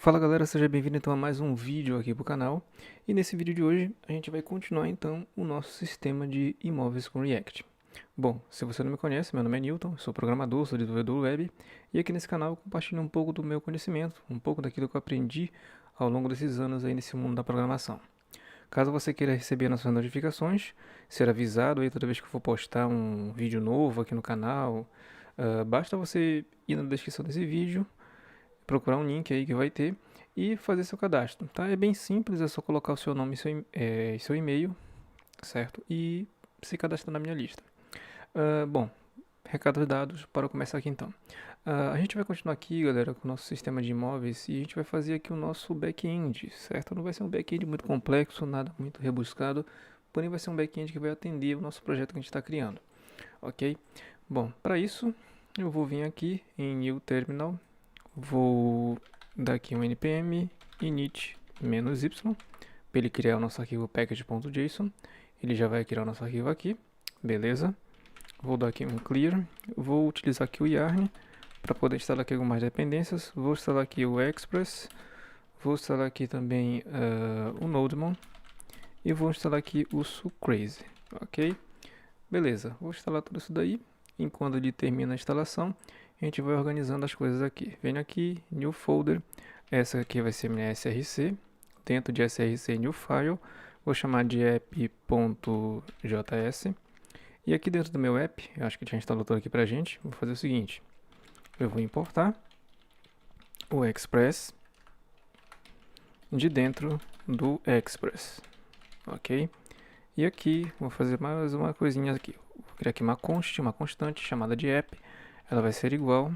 Fala galera, seja bem-vindo então a mais um vídeo aqui para o canal. E nesse vídeo de hoje a gente vai continuar então o nosso sistema de imóveis com React. Bom, se você não me conhece, meu nome é Newton, sou programador, sou desenvolvedor web e aqui nesse canal eu compartilho um pouco do meu conhecimento, um pouco daquilo que eu aprendi ao longo desses anos aí nesse mundo da programação. Caso você queira receber nossas notificações, ser avisado aí toda vez que eu for postar um vídeo novo aqui no canal, basta você ir na descrição desse vídeo, procurar um link aí que vai ter e fazer seu cadastro, tá? É bem simples, é só colocar o seu nome e seu e-mail, certo? E se cadastrar na minha lista. Bom, recados dados, para começar aqui então. A gente vai continuar aqui, galera, com o nosso sistema de imóveis e a gente vai fazer aqui o nosso back-end, certo? Não vai ser um back-end muito complexo, nada muito rebuscado, porém vai ser um back-end que vai atender o nosso projeto que a gente está criando, ok? Bom, para isso eu vou vir aqui em New Terminal. Vou dar aqui um npm init-y para ele criar o nosso arquivo package.json. Ele já vai criar o nosso arquivo aqui, beleza? Vou dar aqui um clear. Vou utilizar aqui o yarn para poder instalar aqui algumas dependências. Vou instalar aqui o Express. Vou instalar aqui também o Nodemon. E vou instalar aqui o Sucrazy, ok? Beleza, vou instalar tudo isso daí. Enquanto ele termina a instalação, a gente vai organizando as coisas aqui. Venho aqui, New Folder, essa aqui vai ser minha src, dentro de src New File, vou chamar de app.js, e aqui dentro do meu app, eu acho que já instalou tudo aqui pra gente, vou fazer o seguinte, eu vou importar o Express de dentro do Express, ok? E aqui, vou fazer mais uma coisinha aqui, vou criar aqui uma constante chamada de app, ela vai ser igual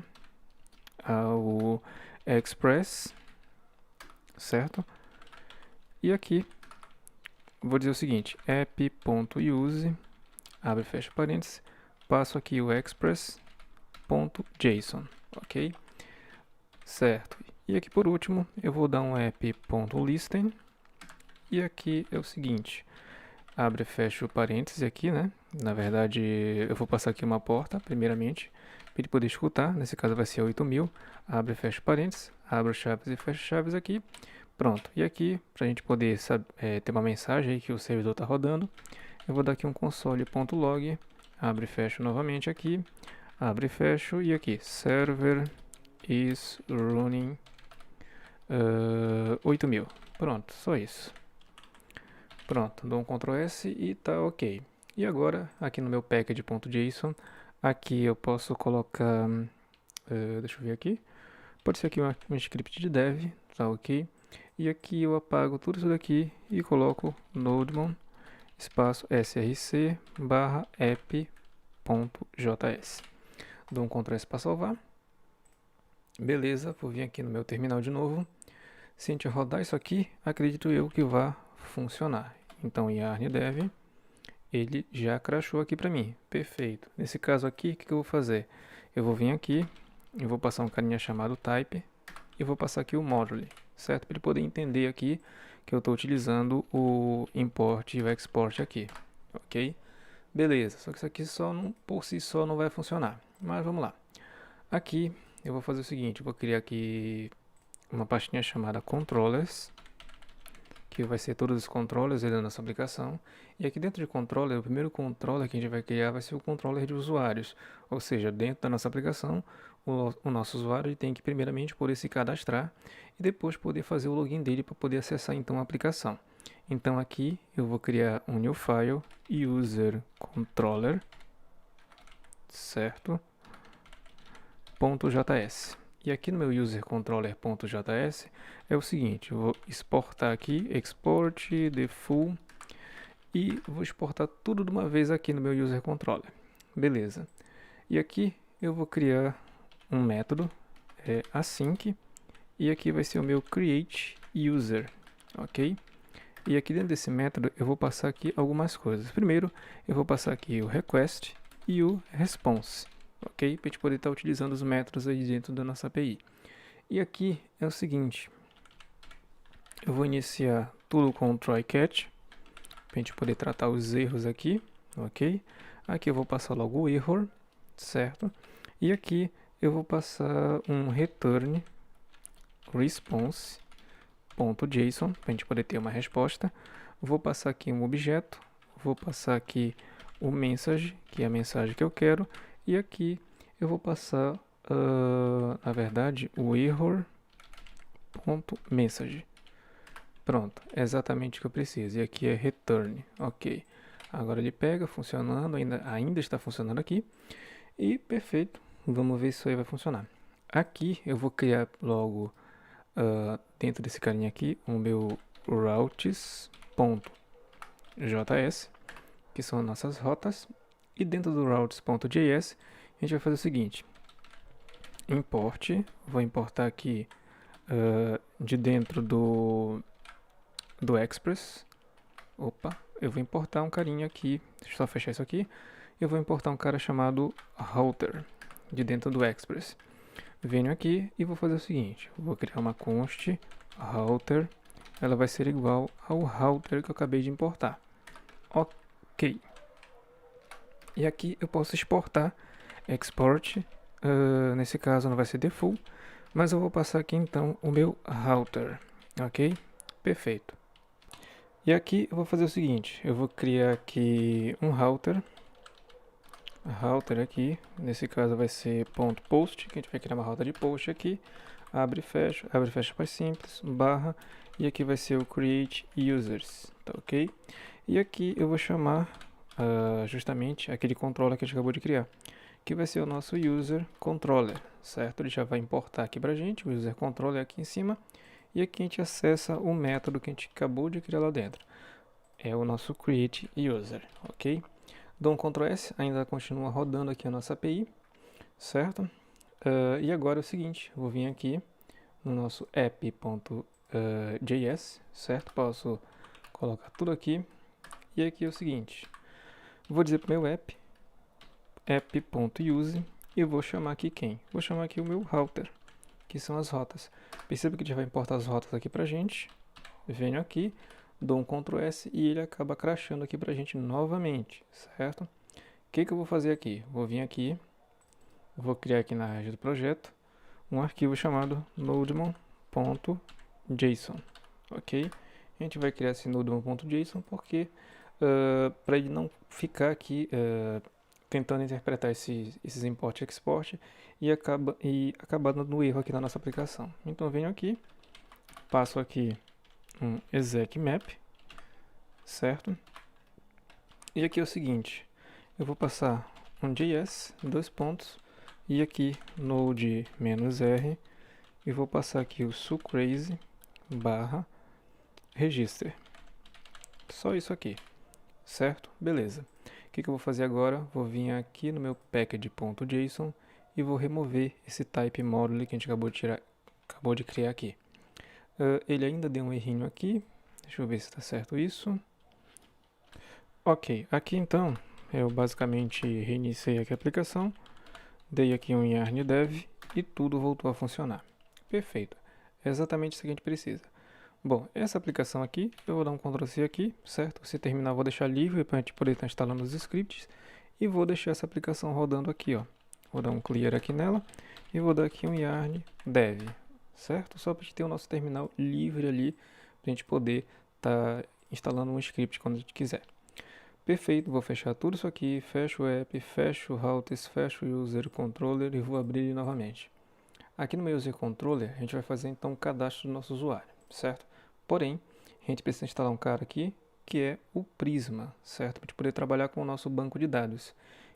ao express, certo? E aqui vou dizer o seguinte, app.use, abre e fecha parênteses, passo aqui o express.json, ok? Certo. E aqui por último eu vou dar um app.listen, e aqui é o seguinte, abre e fecha o parêntese aqui, né? Na verdade eu vou passar aqui uma porta primeiramente, para ele poder escutar, nesse caso vai ser 8000, abre e fecha parênteses, abre chaves e fecha chaves aqui, pronto. E aqui, para a gente poder ter uma mensagem aí que o servidor está rodando, eu vou dar aqui um console.log, abre e fecha novamente aqui, abre e fecha, e aqui, server is running 8000, pronto, só isso. Pronto, dou um Ctrl S e tá ok. E agora, aqui no meu package.json, aqui eu posso colocar, deixa eu ver aqui, pode ser aqui um script de dev, tá ok? E aqui eu apago tudo isso daqui e coloco nodemon espaço src barra app.js. Dou um Ctrl S para salvar. Beleza, vou vir aqui no meu terminal de novo. Se a gente rodar isso aqui, acredito eu que vai funcionar. Então, yarn dev, ele já crashou aqui para mim. Perfeito. Nesse caso aqui, o que eu vou fazer? Eu vou vir aqui, eu vou passar um carinha chamado type e vou passar aqui o module, certo? Para ele poder entender aqui que eu estou utilizando o import e o export aqui, ok? Beleza, só que isso aqui por si só não vai funcionar. Mas vamos lá. Aqui eu vou fazer o seguinte, eu vou criar aqui uma pastinha chamada controllers, que vai ser todos os controllers da nossa aplicação. E aqui dentro de controller, o primeiro controller que a gente vai criar vai ser o controller de usuários. Ou seja, dentro da nossa aplicação, o nosso usuário tem que primeiramente poder se cadastrar e depois poder fazer o login dele para poder acessar então a aplicação. Então aqui eu vou criar um new file, user controller, certo? .js. E aqui no meu user controller.js é o seguinte, eu vou exportar aqui, export the full, e vou exportar tudo de uma vez aqui no meu user controller. Beleza. E aqui eu vou criar um método async, e aqui vai ser o meu create user, ok? E aqui dentro desse método eu vou passar aqui algumas coisas. Primeiro, eu vou passar aqui o request e o response, ok? Para a gente poder estar utilizando os métodos aí dentro da nossa API. E aqui é o seguinte, eu vou iniciar tudo com o try catch, para a gente poder tratar os erros aqui, ok? Aqui eu vou passar logo o error, certo? E aqui eu vou passar um return response.json para a gente poder ter uma resposta. Vou passar aqui um objeto, vou passar aqui o message, que é a mensagem que eu quero, e aqui eu vou passar, na verdade, o error.message. Pronto, é exatamente o que eu preciso. E aqui é return, ok. Agora ele pega, funcionando, ainda está funcionando aqui. E perfeito, vamos ver se isso aí vai funcionar. Aqui eu vou criar logo, dentro desse carinha aqui, o meu routes.js, que são as nossas rotas. E dentro do routes.js, a gente vai fazer o seguinte. Vou importar aqui de dentro do Express. Opa, eu vou importar um carinha aqui, deixa eu só fechar isso aqui. Eu vou importar um cara chamado router de dentro do Express. Venho aqui e vou fazer o seguinte, vou criar uma const router, ela vai ser igual ao router que eu acabei de importar. Ok. E aqui eu posso exportar, export, nesse caso não vai ser default, mas eu vou passar aqui então o meu router, ok? Perfeito. E aqui eu vou fazer o seguinte, eu vou criar aqui um router aqui, nesse caso vai ser .post, que a gente vai criar uma rota de post aqui, abre e fecha para simples, barra, e aqui vai ser o create users, tá ok? E aqui eu vou chamar justamente aquele controller que a gente acabou de criar, que vai ser o nosso user controller, certo? Ele já vai importar aqui pra gente, o user controller aqui em cima, e aqui a gente acessa o método que a gente acabou de criar lá dentro, é o nosso create user, ok? Dou um Ctrl S, ainda continua rodando aqui a nossa API, certo? E agora é o seguinte, vou vir aqui no nosso app.js, certo? Posso colocar tudo aqui. E aqui é o seguinte, vou dizer para o meu app.use, e vou chamar aqui quem? Vou chamar aqui o meu router, que são as rotas. Perceba que ele já vai importar as rotas aqui para a gente. Venho aqui, dou um Ctrl S e ele acaba crashando aqui pra gente novamente, certo? O que eu vou fazer aqui? Vou vir aqui, vou criar aqui na rede do projeto um arquivo chamado nodemon.json, ok? A gente vai criar esse nodemon.json porque para ele não ficar aqui tentando interpretar esses import e export e acabar dando erro aqui na nossa aplicação. Então eu venho aqui, passo aqui um exec map, certo? E aqui é o seguinte, eu vou passar um JS, dois pontos, e aqui node-r, e vou passar aqui o sucrazy barra register. Só isso aqui, certo? Beleza. O que eu vou fazer agora? Vou vir aqui no meu package.json e vou remover esse type module que a gente acabou de criar aqui. Ele ainda deu um errinho aqui. Deixa eu ver se está certo isso. Ok, aqui então eu basicamente reiniciei aqui a aplicação, dei aqui um yarn dev e tudo voltou a funcionar. Perfeito, é exatamente isso que a gente precisa. Bom, essa aplicação aqui, eu vou dar um Ctrl C aqui, certo? Se terminar, eu vou deixar livre para a gente poder estar instalando os scripts e vou deixar essa aplicação rodando aqui, ó. Vou dar um clear aqui nela e vou dar aqui um yarn dev, certo? Só para a gente ter o nosso terminal livre ali, para a gente poder estar instalando um script quando a gente quiser. Perfeito, vou fechar tudo isso aqui, fecho o app, fecho o routes, fecho o user controller e vou abrir ele novamente. Aqui no meu user controller, a gente vai fazer então o cadastro do nosso usuário, certo? Porém, a gente precisa instalar um cara aqui, que é o Prisma, certo? Para a gente poder trabalhar com o nosso banco de dados.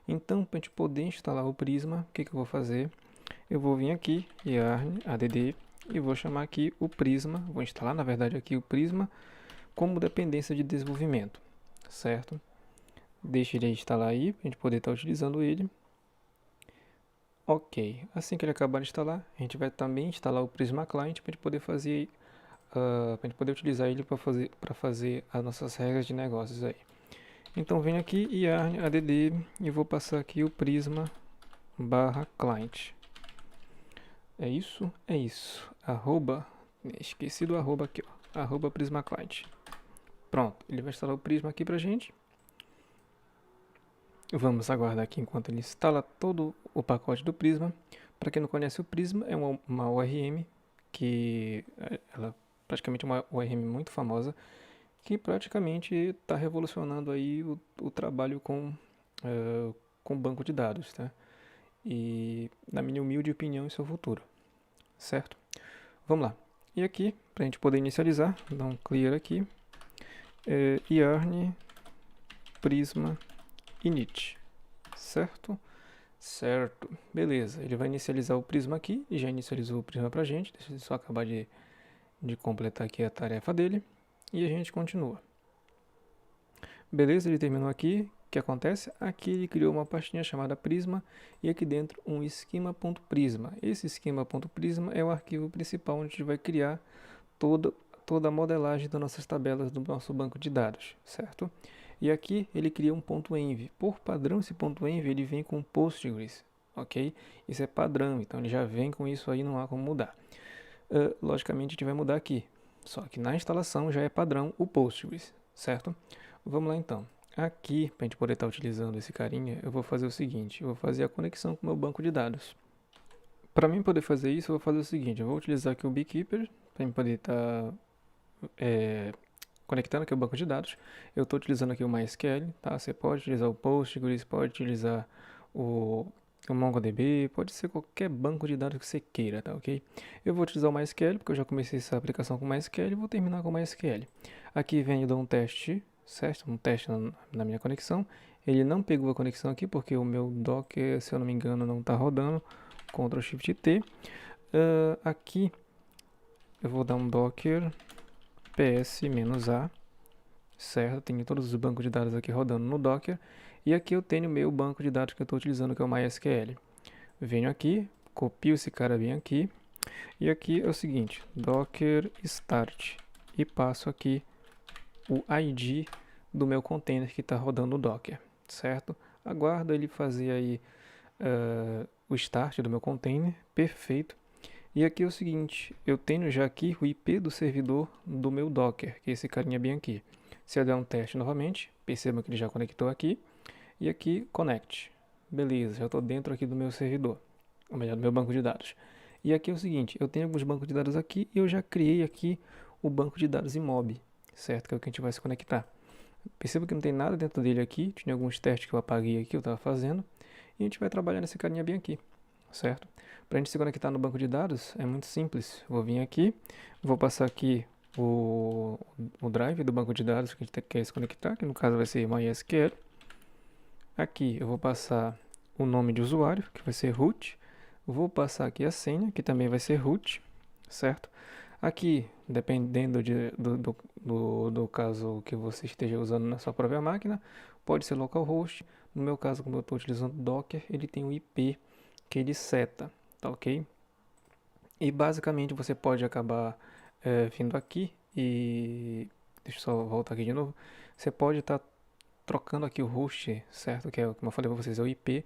Então, para a gente poder instalar o Prisma, o que eu vou fazer? Eu vou vir aqui, yarn add, e vou chamar aqui o Prisma, vou instalar na verdade aqui o Prisma como dependência de desenvolvimento, certo? Deixa ele instalar aí, para a gente poder estar utilizando ele. Ok, assim que ele acabar de instalar, a gente vai também instalar o Prisma Client para a gente poder fazer, para a gente poder utilizar ele para fazer as nossas regras de negócios aí. Então venho aqui yarn add e vou passar aqui o Prisma barra client. É isso? É isso. Arroba, esqueci do arroba aqui, ó. Arroba Prisma Client. Pronto, ele vai instalar o Prisma aqui pra gente. Vamos aguardar aqui enquanto ele instala todo o pacote do Prisma. Para quem não conhece, o Prisma é uma ORM que ela praticamente é uma ORM muito famosa, que praticamente está revolucionando aí o trabalho com banco de dados, tá? E, na minha humilde opinião, isso é o futuro, certo? Vamos lá. E aqui, para a gente poder inicializar, dá um clear aqui, yarn prisma init, certo? Certo, beleza. Ele vai inicializar o prisma aqui, e já inicializou o prisma pra gente. Deixa eu só acabar de completar aqui a tarefa dele, e a gente continua. Beleza, ele terminou aqui. O que acontece? Aqui ele criou uma pastinha chamada prisma e aqui dentro um esquema.prisma. Esse esquema.prisma é o arquivo principal onde a gente vai criar toda a modelagem das nossas tabelas do nosso banco de dados, certo? E aqui ele cria um ponto .env. Por padrão, esse ponto .env ele vem com Postgres, ok? Isso é padrão, então ele já vem com isso aí, não há como mudar. Logicamente a gente vai mudar aqui, só que na instalação já é padrão o Postgres, certo? Vamos lá então. Aqui, para a gente poder estar utilizando esse carinha, eu vou fazer o seguinte, eu vou fazer a conexão com o meu banco de dados. Para mim poder fazer isso, eu vou fazer o seguinte, eu vou utilizar aqui o Beekeeper, para eu poder estar conectando aqui o banco de dados. Eu estou utilizando aqui o MySQL, tá? Você pode utilizar o Postgres, pode utilizar o MongoDB, pode ser qualquer banco de dados que você queira, tá ok? Eu vou utilizar o MySQL, porque eu já comecei essa aplicação com MySQL e vou terminar com o MySQL. Aqui vem eu dou um teste, certo? Um teste na minha conexão. Ele não pegou a conexão aqui, porque o meu Docker, se eu não me engano, não está rodando. Ctrl Shift T. Aqui eu vou dar um Docker ps-a, certo? Tenho todos os bancos de dados aqui rodando no Docker. E aqui eu tenho o meu banco de dados que eu estou utilizando, que é o MySQL. Venho aqui, copio esse cara bem aqui. E aqui é o seguinte, docker start. E passo aqui o ID do meu container que está rodando no Docker, certo? Aguardo ele fazer aí o start do meu container, perfeito. E aqui é o seguinte, eu tenho já aqui o IP do servidor do meu Docker, que é esse carinha bem aqui. Se eu der um teste novamente, perceba que ele já conectou aqui. E aqui, connect. Beleza, já estou dentro aqui do meu servidor, ou melhor, do meu banco de dados. E aqui é o seguinte, eu tenho alguns bancos de dados aqui e eu já criei aqui o banco de dados imob, certo? Que é o que a gente vai se conectar. Perceba que não tem nada dentro dele aqui, tinha alguns testes que eu apaguei aqui, eu estava fazendo. E a gente vai trabalhar nesse carinha bem aqui, certo? Para a gente se conectar no banco de dados é muito simples. Eu vou vir aqui, vou passar aqui o drive do banco de dados que a gente quer se conectar, que no caso vai ser MySQL. Aqui eu vou passar o nome de usuário, que vai ser root. Vou passar aqui a senha, que também vai ser root, certo? Aqui, dependendo do caso que você esteja usando na sua própria máquina, pode ser localhost. No meu caso, como eu estou utilizando Docker, ele tem um IP que ele seta, tá ok? E basicamente você pode acabar vindo aqui e... Deixa eu só voltar aqui de novo. Você pode estar trocando aqui o host, certo? Que é, como eu falei para vocês, é o IP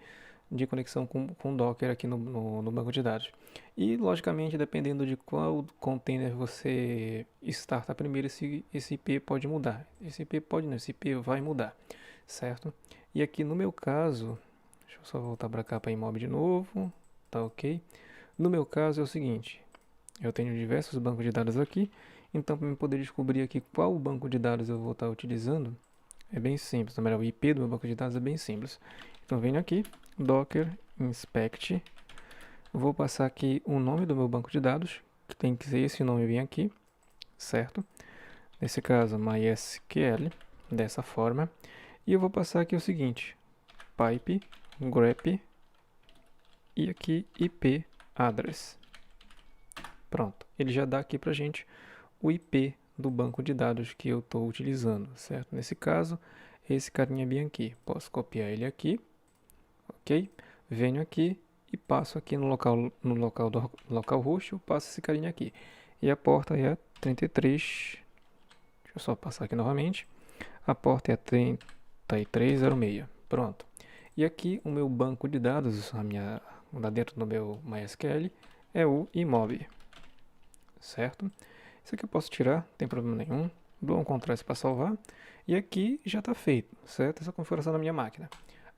de conexão com Docker aqui no banco de dados. E, logicamente, dependendo de qual container você starta primeiro, esse IP pode mudar. Esse IP pode não, esse IP vai mudar, certo? E aqui no meu caso, deixa eu só voltar para cá para imob de novo, tá ok? No meu caso é o seguinte, eu tenho diversos bancos de dados aqui, então para eu poder descobrir aqui qual banco de dados eu vou estar utilizando, é bem simples, ou melhor, o IP do meu banco de dados é bem simples. Então venho aqui, docker inspect, vou passar aqui o nome do meu banco de dados, que tem que ser esse nome bem aqui, certo? Nesse caso, MySQL, dessa forma. E eu vou passar aqui o seguinte, pipe grep e aqui IP address. Pronto, ele já dá aqui pra gente o IP do banco de dados que eu estou utilizando, certo? Nesse caso, esse carinha bem aqui. Posso copiar ele aqui, ok? Venho aqui e passo aqui no local do localhost, eu passo esse carinha aqui. E a porta é a 33, deixa eu só passar aqui novamente. A porta é a 3306, pronto. E aqui o meu banco de dados, lá dentro do meu MySQL, é o imob, certo? Isso aqui eu posso tirar, não tem problema nenhum. Dou um Ctrl S para salvar. E aqui já está feito, certo? Essa configuração da minha máquina.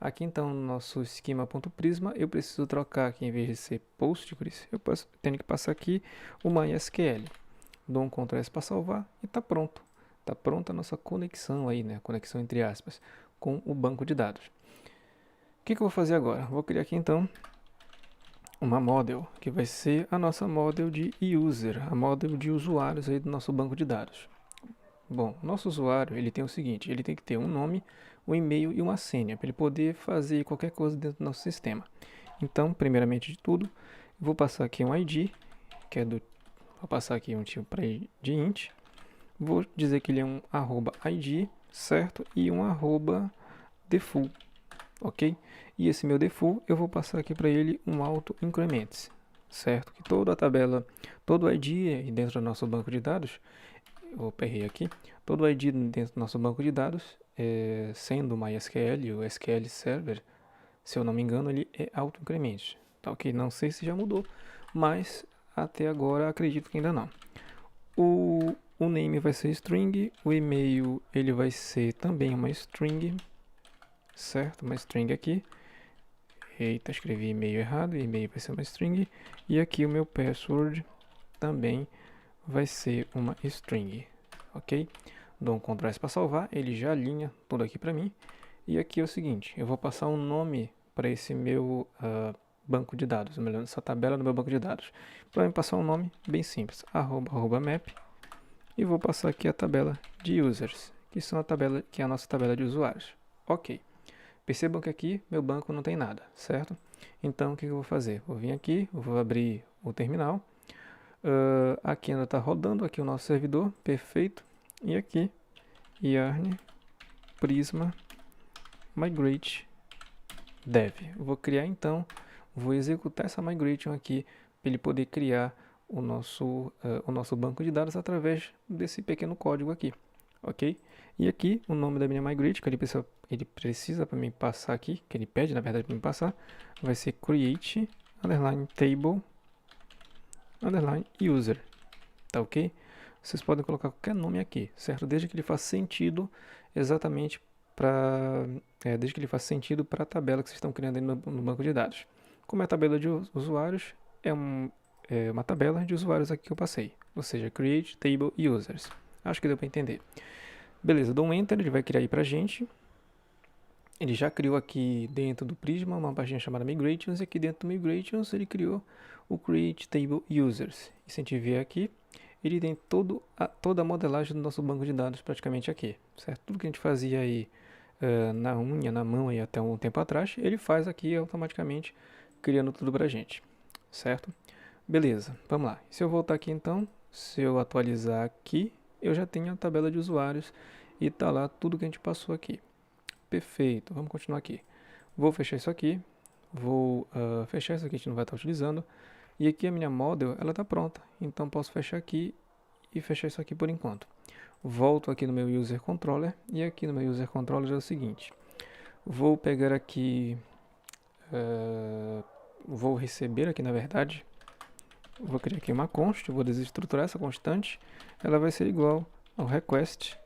Aqui então no nosso esquema.prisma eu preciso trocar aqui, em vez de ser Postgres, tenho que passar aqui o MySQL. Dou um Ctrl S para salvar e está pronto. Está pronta a nossa conexão aí, né? Conexão entre aspas, com o banco de dados. O que eu vou fazer agora? Vou criar aqui então uma model, que vai ser a nossa model de user, a model de usuários aí do nosso banco de dados. Bom, nosso usuário ele tem o seguinte, ele tem que ter um nome, um e-mail e uma senha, para ele poder fazer qualquer coisa dentro do nosso sistema. Então, primeiramente de tudo, vou passar aqui um ID, que é do... Vou passar aqui um tipo para de int. Vou dizer que ele é um @id, certo? E um @default, ok? E esse meu default, eu vou passar aqui para ele um auto increments, certo? Que toda a tabela, todo ID dentro do nosso banco de dados, eu errei aqui, todo ID dentro do nosso banco de dados, sendo o MySQL, o SQL Server, se eu não me engano, ele é auto increments, tá ok? Não sei se já mudou, mas até agora acredito que ainda não. O name vai ser string, o e-mail ele vai ser também uma string, certo? Uma string aqui. Eita, escrevi e-mail errado, e-mail vai ser uma string. E aqui o meu password também vai ser uma string, ok? Dou um Ctrl S para salvar, ele já alinha tudo aqui para mim. E aqui é o seguinte, eu vou passar um nome para esse meu banco de dados, ou melhor, essa tabela do meu banco de dados. Para mim passar um nome bem simples, @map. E vou passar aqui a tabela de users, que são que é a nossa tabela de usuários. Ok. Percebam que aqui meu banco não tem nada, certo? Então o que eu vou fazer? Vou vir aqui, vou abrir o terminal. Aqui ainda está rodando aqui o nosso servidor, perfeito. E aqui, yarn prisma migrate dev. Vou criar então, vou executar essa migration aqui para ele poder criar o nosso banco de dados através desse pequeno código aqui, ok? E aqui o nome da minha migrate que ele precisa para mim passar aqui, que ele pede na verdade para mim passar, vai ser create _table _user, tá ok? Vocês podem colocar qualquer nome aqui, certo? Desde que ele faça sentido exatamente desde que ele faça sentido para a tabela que vocês estão criando aí no banco de dados. Como é a tabela de usuários, é uma tabela de usuários aqui que eu passei, ou seja, create table users. Acho que deu para entender. Beleza, dou um enter, ele vai criar aí para a gente. Ele já criou aqui dentro do Prisma uma página chamada Migrations, e aqui dentro do Migrations ele criou o Create Table Users. E se a gente vier aqui, ele tem toda a modelagem do nosso banco de dados praticamente aqui, certo? Tudo que a gente fazia aí na unha, na mão aí até um tempo atrás, ele faz aqui automaticamente, criando tudo pra gente, certo? Beleza, vamos lá. Se eu voltar aqui então, se eu atualizar aqui, eu já tenho a tabela de usuários e tá lá tudo que a gente passou aqui. Perfeito, vamos continuar aqui. Vou fechar isso aqui, vou fechar isso aqui, a gente não vai estar utilizando. E aqui a minha model, ela está pronta, então posso fechar aqui e fechar isso aqui por enquanto. Volto aqui no meu user controller, e aqui no meu user controller é o seguinte. Vou pegar aqui, vou receber aqui na verdade, vou criar aqui uma const, vou desestruturar essa constante, ela vai ser igual ao request.body,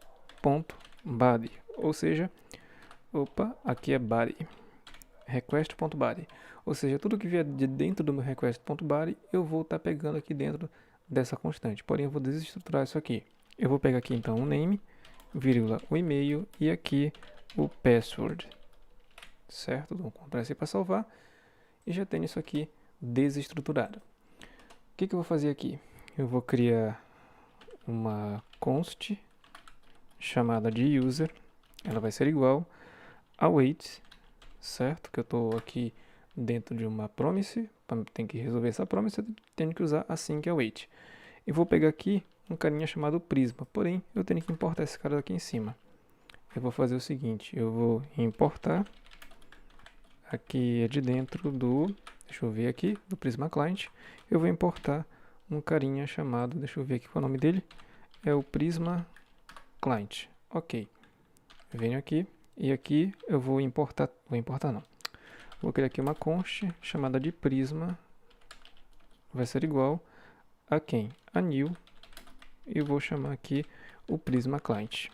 ou seja, aqui é body, request.body, ou seja, tudo que vier de dentro do meu request.body eu vou estar pegando aqui dentro dessa constante, porém eu vou desestruturar isso aqui. Eu vou pegar aqui então o name, vírgula, o e-mail e aqui o password, certo? Dou um Ctrl S para salvar e já tenho isso aqui desestruturado. O que eu vou fazer aqui? Eu vou criar uma const chamada de user, ela vai ser igual await, certo? Que eu estou aqui dentro de uma promise, tem que resolver essa promise, eu tenho que usar assim que await. E vou pegar aqui um carinha chamado prisma, porém eu tenho que importar esse cara aqui em cima. Eu vou fazer o seguinte, eu vou importar, aqui é de dentro do, deixa eu ver aqui, do Prisma Client, eu vou importar um carinha chamado, deixa eu ver aqui qual é o nome dele, é o Prisma Client, ok. Venho aqui, e aqui eu vou importar não, vou criar aqui uma const chamada de prisma, vai ser igual a quem? A new, e vou chamar aqui o prisma client.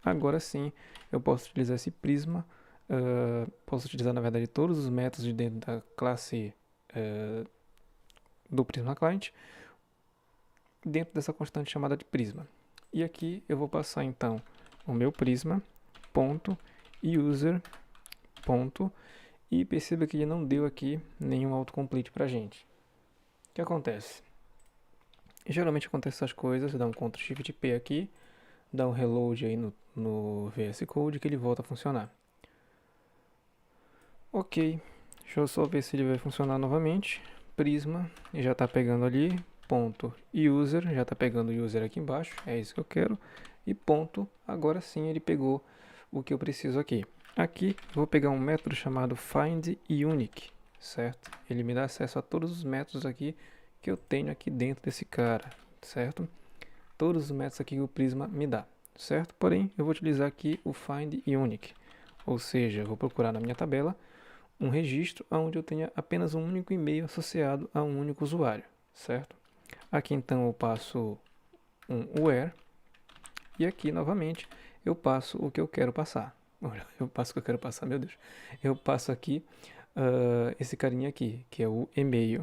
Agora sim, eu posso utilizar esse prisma Posso utilizar, na verdade, todos os métodos de dentro da classe do Prisma Client dentro dessa constante chamada de Prisma. E aqui eu vou passar então o meu Prisma ponto user ponto, e perceba que ele não deu aqui nenhum autocomplete pra gente. O que acontece? Geralmente acontece essas coisas, dá um Ctrl Shift P aqui, dá um reload aí no VS Code que ele volta a funcionar. Ok, deixa eu só ver se ele vai funcionar novamente. Prisma, já está pegando ali, ponto user, já está pegando o user aqui embaixo, é isso que eu quero. E ponto, agora sim ele pegou o que eu preciso aqui. Aqui eu vou pegar um método chamado findUnique, certo? Ele me dá acesso a todos os métodos aqui que eu tenho aqui dentro desse cara, certo? Todos os métodos aqui que o Prisma me dá, certo? Porém, eu vou utilizar aqui o findUnique, ou seja, eu vou procurar na minha tabela um registro onde eu tenha apenas um único e-mail associado a um único usuário, certo? Aqui então eu passo um where e aqui novamente eu passo o que eu quero passar. Olha, eu passo o que eu quero passar, meu Deus. Eu passo aqui esse carinha aqui, que é o e-mail,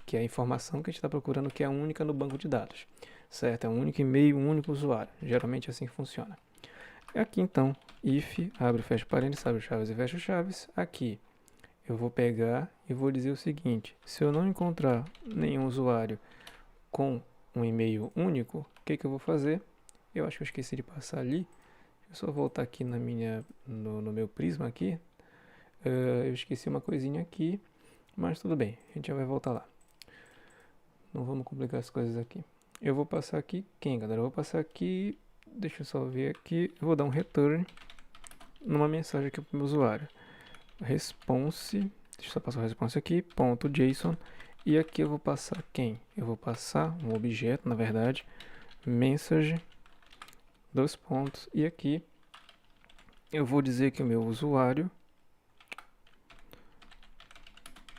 que é a informação que a gente está procurando, que é a única no banco de dados, certo? É um único e-mail, um único usuário. Geralmente é assim que funciona. Aqui então, if, abre, fecha parênteses, abre chaves e fecha chaves. Aqui eu vou pegar e vou dizer o seguinte: se eu não encontrar nenhum usuário com um e-mail único, o que eu vou fazer? Eu acho que eu esqueci de passar ali. Deixa eu só voltar aqui no meu Prisma aqui. Eu esqueci uma coisinha aqui, mas tudo bem, a gente já vai voltar lá. Não vamos complicar as coisas aqui. Eu vou passar aqui quem, galera? Eu vou passar aqui, deixa eu só ver aqui, eu vou dar um return numa mensagem aqui para o meu usuário. Response, deixa eu só passar o response aqui, ponto .json, e aqui eu vou passar quem? Eu vou passar um objeto, na verdade, message, dois pontos, e aqui eu vou dizer que o meu usuário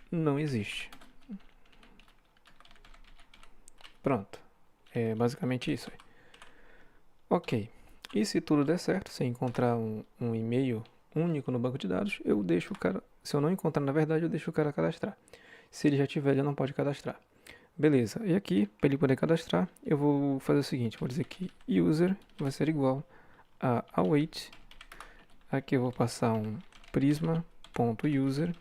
não existe. Pronto, é basicamente isso aí. Ok, e se tudo der certo, se encontrar um e-mail único no banco de dados, eu deixo o cara, se eu não encontrar na verdade, eu deixo o cara cadastrar. Se ele já tiver, ele não pode cadastrar. Beleza, e aqui, para ele poder cadastrar, eu vou fazer o seguinte, vou dizer que user vai ser igual a await, aqui eu vou passar um prisma.user,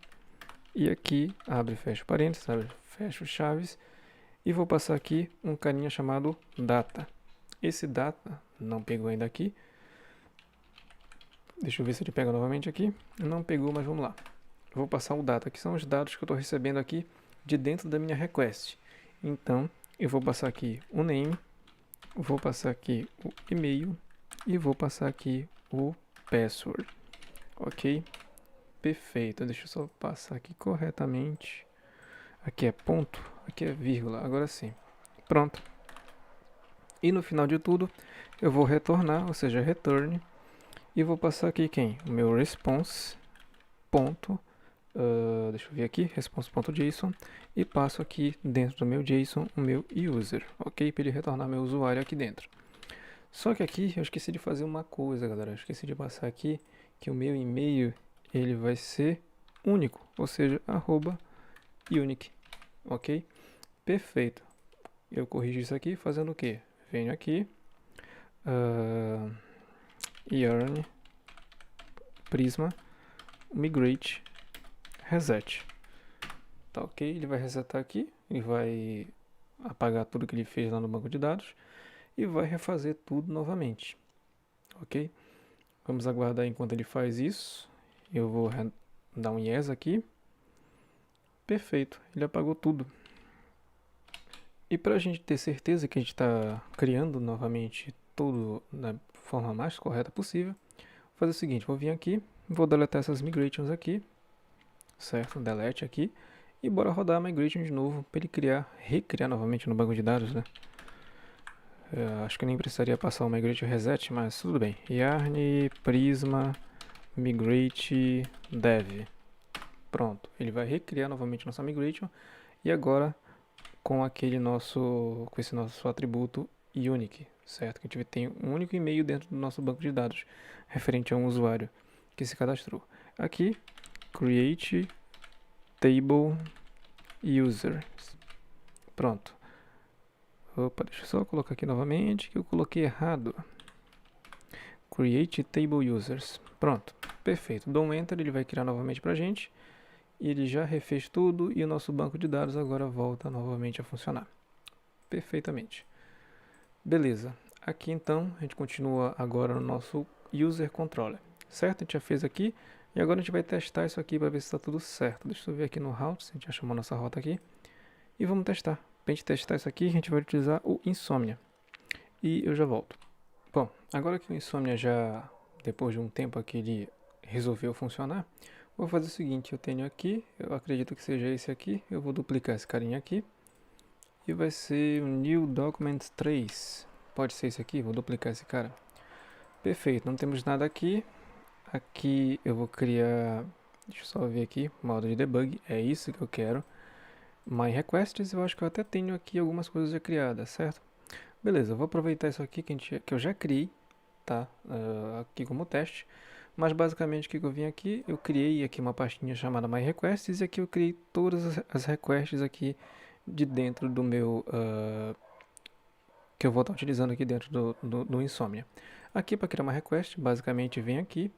e aqui, abre e fecha parênteses, abre e fecha chaves, e vou passar aqui um carinha chamado data. Esse data não pegou ainda aqui, deixa eu ver se ele pega novamente aqui, não pegou, mas vamos lá. Eu vou passar o data, que são os dados que eu estou recebendo aqui de dentro da minha request. Então, eu vou passar aqui o name, vou passar aqui o e-mail e vou passar aqui o password. Ok? Perfeito. Deixa eu só passar aqui corretamente. Aqui é ponto, aqui é vírgula. Agora sim. Pronto. E no final de tudo, eu vou retornar, ou seja, return, e vou passar aqui quem? O meu response ponto deixa eu ver aqui, response.json, e passo aqui dentro do meu JSON o meu user, ok? Para ele retornar meu usuário aqui dentro. Só que aqui eu esqueci de fazer uma coisa, galera. Eu esqueci de passar aqui que o meu e-mail ele vai ser único, ou seja, @unique, ok? Perfeito. Eu corrijo isso aqui fazendo o que? Venho aqui, yarn, prisma, migrate, reset. Tá ok, ele vai resetar aqui, ele vai apagar tudo que ele fez lá no banco de dados e vai refazer tudo novamente, ok? Vamos aguardar enquanto ele faz isso. Eu vou dar um yes aqui. Perfeito, ele apagou tudo. E para a gente ter certeza que a gente está criando novamente tudo da forma mais correta possível, vou fazer o seguinte, vou vir aqui, vou deletar essas migrations aqui, certo? Delete aqui. E bora rodar a migration de novo para ele recriar novamente no banco de dados, né? Acho que nem precisaria passar o migrate reset, mas tudo bem. Yarn prisma migrate dev. Pronto, ele vai recriar novamente nossa migration e agora com esse nosso atributo unique, certo? Que a gente tem um único e-mail dentro do nosso banco de dados referente a um usuário que se cadastrou. Aqui, create table users. Pronto. Opa, deixa eu só colocar aqui novamente que eu coloquei errado. Create table users. Pronto, perfeito. Dou um enter, ele vai criar novamente pra gente. E ele já refez tudo e o nosso banco de dados agora volta novamente a funcionar. Perfeitamente. Beleza. Aqui então, a gente continua agora no nosso user controller. Certo? A gente já fez aqui. E agora a gente vai testar isso aqui para ver se está tudo certo. Deixa eu ver aqui no routes, a gente já chamou nossa rota aqui. E vamos testar. Para a gente testar isso aqui, a gente vai utilizar o Insomnia. E eu já volto. Bom, agora que o Insomnia já, depois de um tempo aqui, ele resolveu funcionar, vou fazer o seguinte, eu tenho aqui, eu acredito que seja esse aqui, eu vou duplicar esse carinha aqui, e vai ser o New Document 3, pode ser esse aqui, vou duplicar esse cara. Perfeito, não temos nada aqui, aqui eu vou criar, deixa eu só ver aqui, modo de debug, é isso que eu quero. My Requests, eu acho que eu até tenho aqui algumas coisas já criadas, certo? Beleza, eu vou aproveitar isso aqui que eu já criei, tá? Aqui como teste. Mas basicamente o que eu vim aqui, eu criei aqui uma pastinha chamada My Requests e aqui eu criei todas as requests aqui de dentro do meu... que eu vou estar utilizando aqui dentro do Insomnia. Aqui para criar uma request, basicamente vem aqui,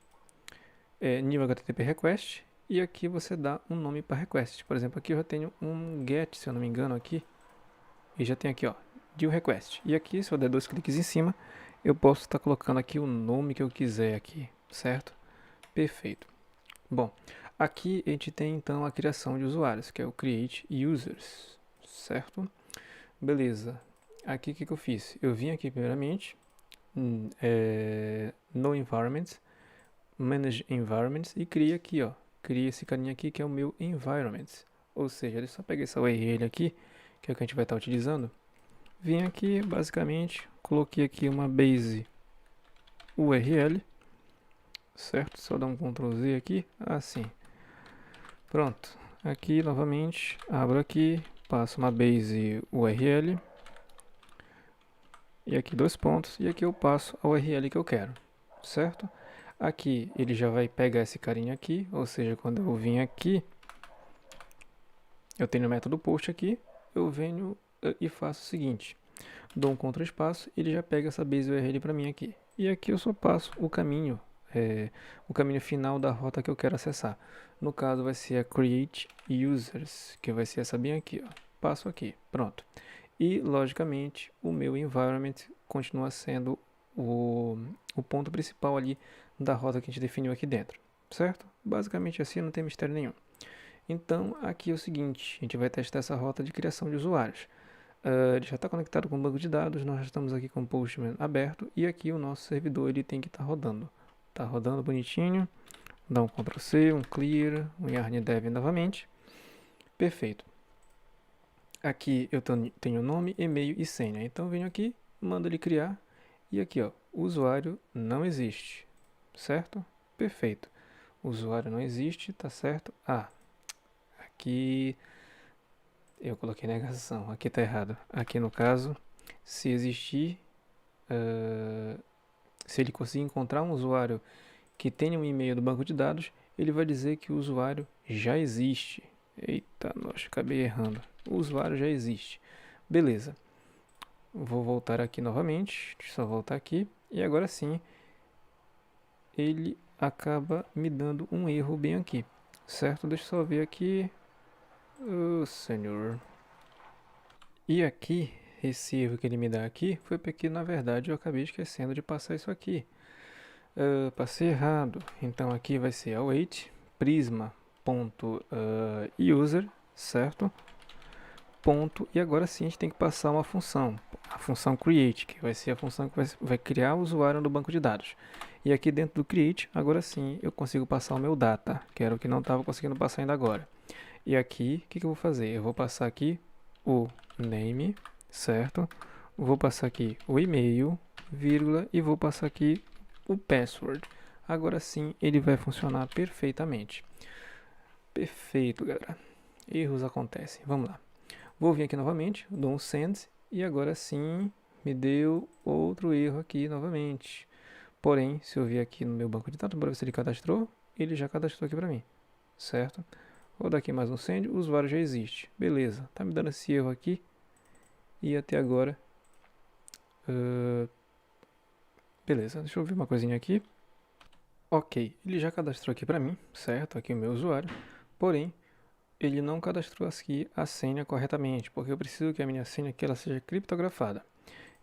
new HTTP request, e aqui você dá um nome para request. Por exemplo, aqui eu já tenho um get, se eu não me engano, aqui, e já tem aqui, ó, new request. E aqui, se eu der 2 cliques em cima, eu posso estar colocando aqui o nome que eu quiser aqui, certo? Perfeito. Bom, aqui a gente tem então a criação de usuários, que é o create users, certo? Beleza. Aqui o que eu fiz? Eu vim aqui primeiramente, no environments, manage environments e criei aqui, ó, criei esse carinha aqui que é o meu environment. Ou seja, deixa eu só pegar essa URL aqui, que é o que a gente vai estar utilizando. Vim aqui, basicamente, coloquei aqui uma base URL, certo? Só dar um Ctrl Z aqui, assim. Pronto. Aqui, novamente, abro aqui, passo uma base URL. E aqui 2 pontos, e aqui eu passo a URL que eu quero, certo? Aqui ele já vai pegar esse carinha aqui, ou seja, quando eu vim aqui, eu tenho o método post aqui, eu venho e faço o seguinte, dou um Ctrl espaço, ele já pega essa base URL para mim aqui. E aqui eu só passo o caminho final da rota que eu quero acessar. No caso vai ser a create users, que vai ser essa bem aqui, ó. Passo aqui, pronto. E logicamente o meu environment continua sendo o ponto principal ali da rota que a gente definiu aqui dentro, certo? Basicamente assim, não tem mistério nenhum. Então aqui é o seguinte, a gente vai testar essa rota de criação de usuários. Ele já está conectado com o banco de dados, nós já estamos aqui com o Postman aberto e aqui o nosso servidor ele tem que estar rodando. Está rodando bonitinho, dá um Ctrl C, um Clear, um yarn dev novamente. Perfeito. Aqui eu tenho nome, e-mail e senha. Então eu venho aqui, mando ele criar e aqui ó, o usuário não existe, certo? Perfeito. O usuário não existe, tá certo? Aqui eu coloquei negação, aqui tá errado. Aqui no caso, se existir, se ele conseguir encontrar um usuário que tenha um e-mail do banco de dados, ele vai dizer que o usuário já existe. Eita, nossa, acabei errando. O usuário já existe. Beleza. Vou voltar aqui novamente. Deixa eu só voltar aqui. E agora sim, ele acaba me dando um erro bem aqui. Certo? Deixa eu só ver aqui. Oh, senhor. E aqui, esse erro que ele me dá aqui, foi porque na verdade eu acabei esquecendo de passar isso aqui. Passei errado. Então aqui vai ser await prisma.user, certo? Ponto, e agora sim a gente tem que passar uma função, a função create, que vai ser a função que vai criar o usuário no banco de dados. E aqui dentro do create, agora sim eu consigo passar o meu data, que era o que não estava conseguindo passar ainda agora. E aqui, o que eu vou fazer? Eu vou passar aqui o name, certo? Vou passar aqui o e-mail, vírgula, e vou passar aqui o password. Agora sim ele vai funcionar perfeitamente. Perfeito, galera. Erros acontecem. Vamos lá. Vou vir aqui novamente, dou um send e agora sim me deu outro erro aqui novamente. Porém, se eu vir aqui no meu banco de dados, bora ver se ele cadastrou. ele já cadastrou aqui para mim, certo? Vou dar aqui mais um send, o usuário já existe. Beleza, tá me dando esse erro aqui. E até agora... beleza, deixa eu ver uma coisinha aqui. Ok, ele já cadastrou aqui para mim, certo? Aqui o meu usuário. Porém, ele não cadastrou aqui a senha corretamente, porque eu preciso que a minha senha aqui ela seja criptografada.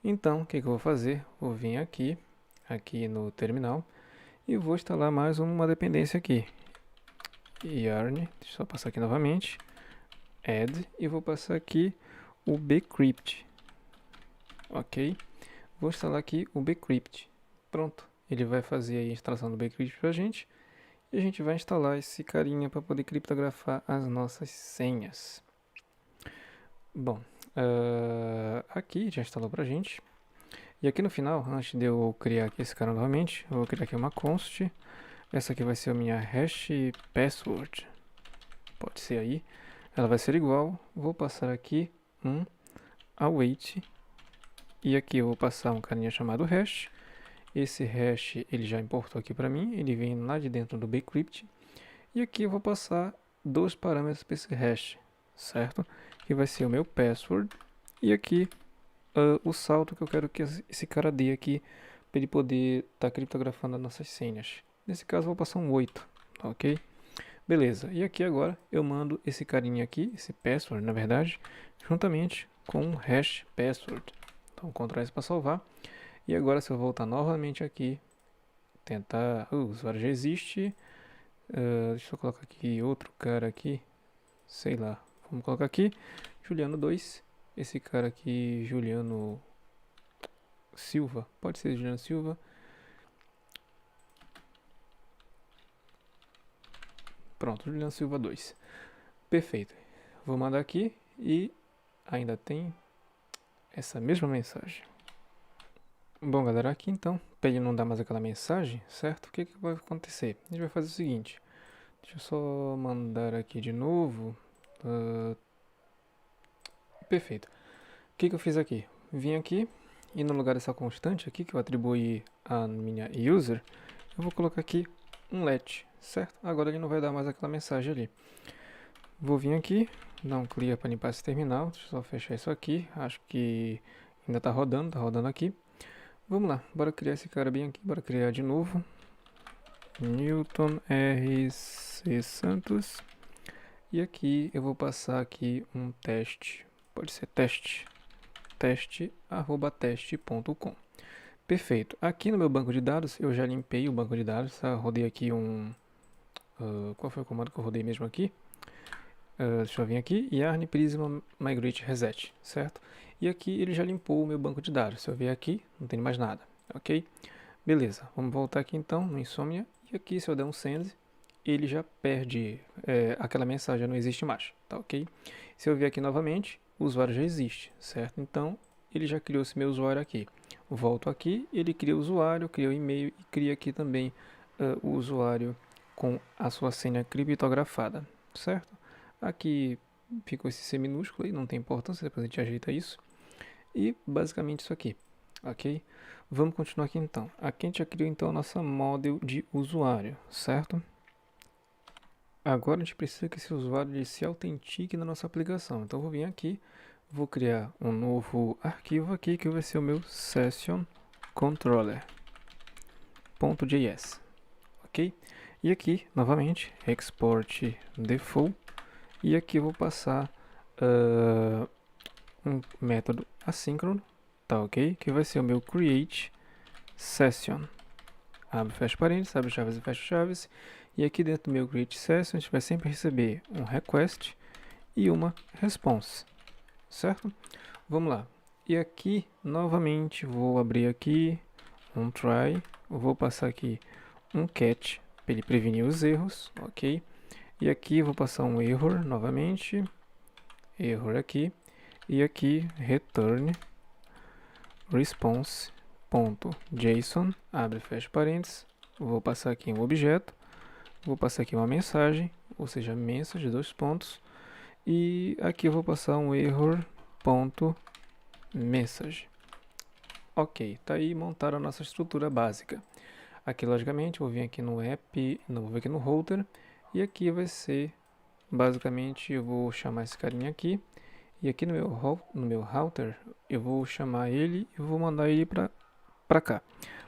Então, o que eu vou fazer? Vou vir aqui no terminal, e vou instalar mais uma dependência aqui. Yarn, deixa eu só passar aqui novamente. Add, e vou passar aqui o bcrypt. Ok, vou instalar aqui o bcrypt. Pronto, ele vai fazer aí a instalação do bcrypt pra gente. E a gente vai instalar esse carinha para poder criptografar as nossas senhas. Bom, aqui já instalou pra gente. E aqui no final, antes de eu criar aqui esse cara novamente, eu vou criar aqui uma const. Essa aqui vai ser a minha hash password. Pode ser aí. Ela vai ser igual. Vou passar aqui um await. E aqui eu vou passar um carinha chamado hash. Esse hash ele já importou aqui para mim. Ele vem lá de dentro do bcrypt. E aqui eu vou passar dois parâmetros para esse hash, certo? Que vai ser o meu password. E aqui o salto que eu quero que esse cara dê aqui para ele poder estar criptografando as nossas senhas. Nesse caso eu vou passar um 8, tá ok? Beleza, e aqui agora eu mando esse carinha aqui, esse password na verdade, juntamente com um hash password. Então Ctrl S para salvar. E agora se eu voltar novamente aqui, tentar... o usuário já existe. Deixa eu colocar aqui outro cara aqui, sei lá, vamos colocar aqui Juliano 2. Esse cara aqui, Juliano Silva, pode ser Juliano Silva. Pronto, Juliano Silva 2. Perfeito. Vou mandar aqui e ainda tem essa mesma mensagem. Bom, galera, aqui então, para ele não dar mais aquela mensagem, certo? O que vai acontecer? A gente vai fazer o seguinte. Deixa eu só mandar aqui de novo. Perfeito. O que eu fiz aqui? Vim aqui e no lugar dessa constante aqui que eu atribuí à minha user, eu vou colocar aqui um let, certo? Agora ele não vai dar mais aquela mensagem ali. Vou vir aqui, dar um clear para limpar esse terminal. Deixa eu só fechar isso aqui. Acho que ainda tá rodando aqui. Vamos lá, bora criar esse cara bem aqui. Bora criar de novo. Newton RC Santos. E aqui eu vou passar aqui um teste. Pode ser teste@teste.com. Perfeito. Aqui no meu banco de dados, eu já limpei o banco de dados. Tá? Rodei aqui um... qual foi o comando que eu rodei mesmo aqui? Deixa eu vir aqui. Yarn Prisma Migrate Reset, certo? E aqui ele já limpou o meu banco de dados. Se eu vier aqui, não tem mais nada, ok? Beleza, vamos voltar aqui então no Insomnia. E aqui se eu der um send, ele já perde, aquela mensagem não existe mais, tá ok? Se eu vier aqui novamente, o usuário já existe, certo? Então, ele já criou esse meu usuário aqui. Volto aqui, ele cria o usuário, cria o e-mail e cria aqui também o usuário com a sua senha criptografada, certo? Aqui ficou esse C minúsculo aí, não tem importância, depois a gente ajeita isso. E basicamente isso aqui, ok? Vamos continuar aqui então. Aqui a gente já criou então a nossa model de usuário, certo? Agora a gente precisa que esse usuário ele se autentique na nossa aplicação. Então eu vou vir aqui, vou criar um novo arquivo aqui que vai ser o meu session controller.js, ok? E aqui novamente export default e aqui eu vou passar um método assíncrono, tá ok? Que vai ser o meu create session. Abre, fecha parênteses, abre chaves e fecha chaves. E aqui dentro do meu create session a gente vai sempre receber um request e uma response, certo? Vamos lá. E aqui novamente vou abrir aqui um try, vou passar aqui um catch para ele prevenir os erros, ok? E aqui vou passar um error novamente, error aqui, e aqui return response.json, abre e fecha parênteses, vou passar aqui um objeto, vou passar aqui uma mensagem, ou seja, message, dois pontos, e aqui eu vou passar um error.message. Ok, tá aí montada a nossa estrutura básica. Aqui, logicamente, vou vir aqui no app, não, vou vir aqui no router, e aqui vai ser, basicamente, eu vou chamar esse carinha aqui, e aqui no meu router, eu vou chamar ele e vou mandar ele para cá,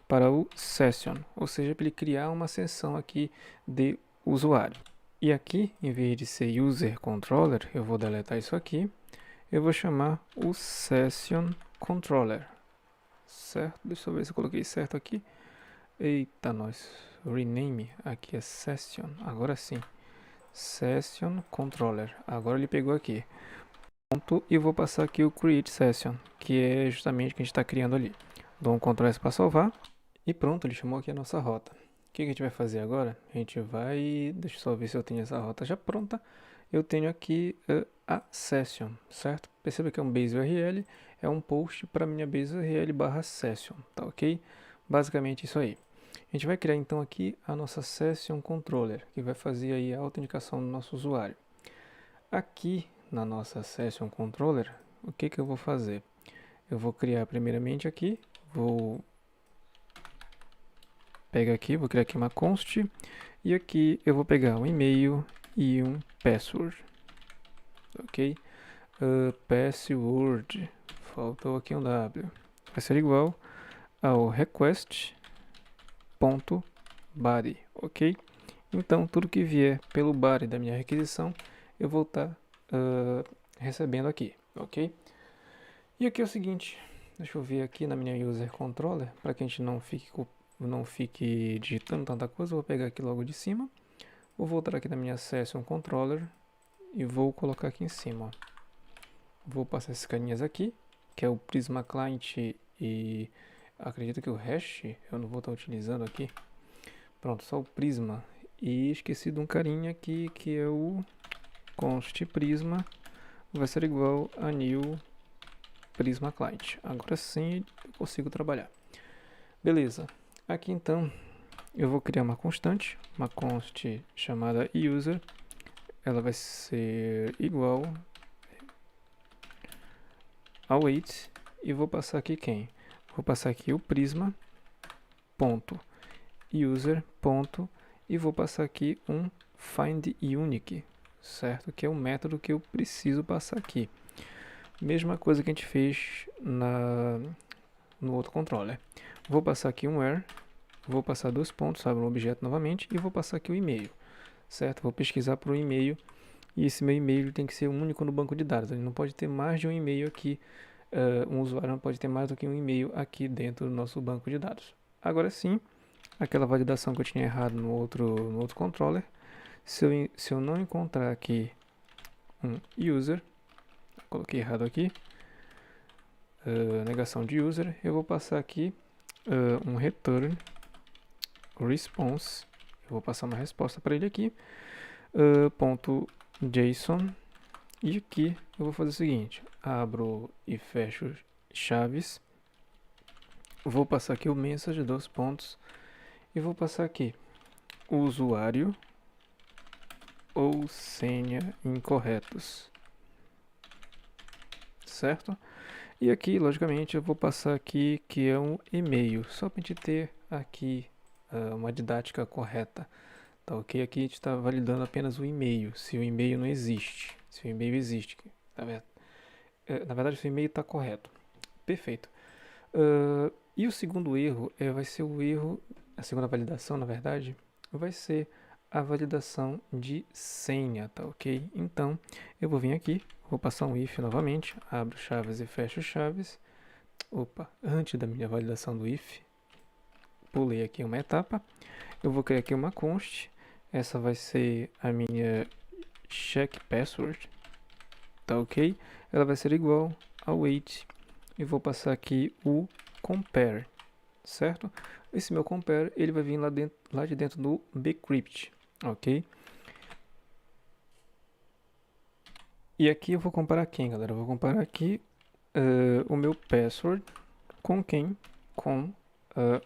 para o session, ou seja, para ele criar uma sessão aqui de usuário. E aqui, em vez de ser user controller, eu vou deletar isso aqui, eu vou chamar o session controller, certo? Deixa eu ver se eu coloquei certo aqui. Eita, nós. Rename. Aqui é Session. Agora sim. Session Controller. Agora ele pegou aqui. Pronto. E vou passar aqui o Create Session, que é justamente o que a gente está criando ali. Dou um Ctrl S para salvar. E pronto, ele chamou aqui a nossa rota. O que a gente vai fazer agora? A gente vai... Deixa eu só ver se eu tenho essa rota já pronta. Eu tenho aqui a Session, certo? Perceba que é um base URL. É um post para minha base URL barra Session, tá ok? Basicamente isso aí. A gente vai criar então aqui a nossa Session Controller, que vai fazer aí a autenticação do nosso usuário. Aqui na nossa Session Controller, o que eu vou fazer? Eu vou criar primeiramente aqui, vou pegar aqui, vou criar aqui uma const, e aqui eu vou pegar um e-mail e um password, ok? Password, faltou aqui um W, vai ser igual ao request.body, ok? Então, tudo que vier pelo body da minha requisição, eu vou estar recebendo aqui, ok? E aqui é o seguinte, deixa eu ver aqui na minha user controller, para que a gente não fique digitando tanta coisa, eu vou pegar aqui logo de cima, vou voltar aqui na minha session controller e vou colocar aqui em cima, ó. Vou passar esses carinhas aqui, que é o Prisma Client e acredito que o hash eu não vou estar utilizando aqui. Pronto, só o Prisma. E esqueci de um carinha aqui que é o const Prisma. Vai ser igual a new Prisma Client. Agora sim eu consigo trabalhar. Beleza. Aqui então eu vou criar uma constante, uma const chamada user. Ela vai ser igual ao wait e vou passar aqui quem? Vou passar aqui o prisma ponto user ponto e vou passar aqui um find unique, certo? Que é o método que eu preciso passar aqui. Mesma coisa que a gente fez no outro controller. Vou passar aqui um where, vou passar dois pontos, abre um objeto novamente e vou passar aqui o e-mail, certo? Vou pesquisar para o e-mail e esse meu e-mail tem que ser único no banco de dados. Ele não pode ter mais de um e-mail aqui. Um usuário não pode ter mais do que um e-mail aqui dentro do nosso banco de dados. Agora sim, aquela validação que eu tinha errado no outro controller, se eu não encontrar aqui um user, coloquei errado aqui, negação de user, eu vou passar aqui um return response, eu vou passar uma resposta para ele aqui, ponto JSON, e aqui eu vou fazer o seguinte, abro e fecho chaves, vou passar aqui o message, dois pontos, e vou passar aqui usuário ou senha incorretos, certo? E aqui, logicamente, eu vou passar aqui que é um e-mail, só para a gente ter aqui uma didática correta, tá ok? Aqui a gente está validando apenas o e-mail, se o e-mail não existe, se o e-mail existe, tá vendo? Na verdade, se o e-mail está correto, perfeito. E o segundo erro vai ser o erro, a segunda validação, na verdade, vai ser a validação de senha, tá ok? Então, eu vou vir aqui, vou passar um if novamente, abro chaves e fecho chaves. Opa, antes da minha validação do if, pulei aqui uma etapa. Eu vou criar aqui uma const, essa vai ser a minha check password, tá ok? Ela vai ser igual ao wait e vou passar aqui o compare, certo? Esse meu compare, ele vai vir lá de dentro do bcrypt, ok? E aqui eu vou comparar quem, galera? Eu vou comparar aqui o meu password com quem? Com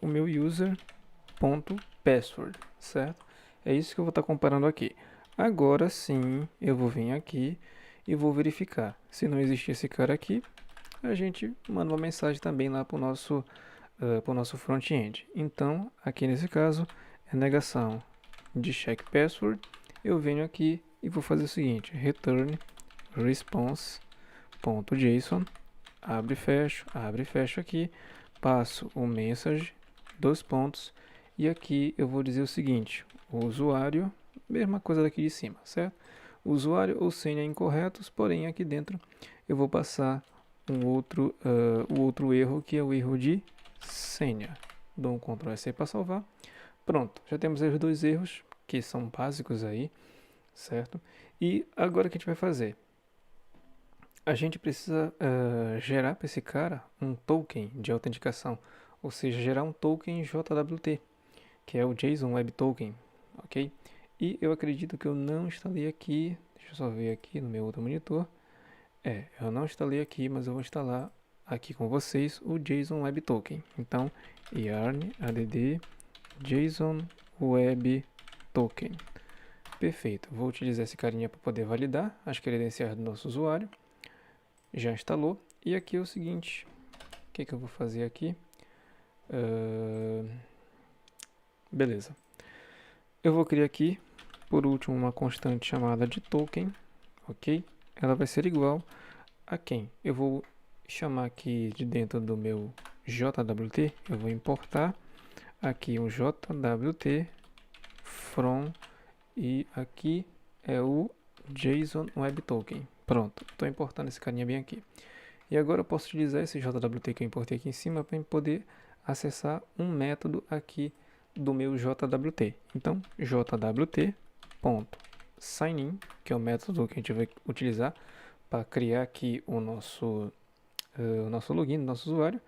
o meu user.password, certo? É isso que eu vou estar comparando aqui. Agora sim, eu vou vir aqui e vou verificar. Se não existir esse cara aqui, a gente manda uma mensagem também lá para o nosso para o nosso front-end. Então, aqui nesse caso, é negação de check password. Eu venho aqui e vou fazer o seguinte: return response.json, abre e fecha aqui, passo o message, dois pontos, e aqui eu vou dizer o seguinte: o usuário, mesma coisa daqui de cima, certo? O usuário ou senha incorretos, porém aqui dentro eu vou passar o outro erro, que é o erro de senha. Dou um Ctrl S para salvar. Pronto, já temos os dois erros que são básicos aí, certo? E agora o que a gente vai fazer? A gente precisa gerar para esse cara um token de autenticação, ou seja, gerar um token JWT, que é o JSON Web Token, ok? E eu acredito que eu não instalei aqui, deixa eu só ver aqui no meu outro monitor. Eu não instalei aqui, mas eu vou instalar aqui com vocês o JSON Web Token. Então, yarn add JSON Web Token. Perfeito, vou utilizar esse carinha para poder validar as credenciais do nosso usuário. Já instalou. E aqui é o seguinte, o que eu vou fazer aqui? Beleza. Eu vou criar aqui, por último, uma constante chamada de token, ok? Ela vai ser igual a quem? Eu vou chamar aqui de dentro do meu JWT, eu vou importar aqui um JWT from, e aqui é o JSON Web Token. Pronto, estou importando esse carinha bem aqui. E agora eu posso utilizar esse JWT que eu importei aqui em cima para poder acessar um método aqui do meu JWT. Então, jwt.signin, que é o método que a gente vai utilizar para criar aqui o nosso login do nosso usuário.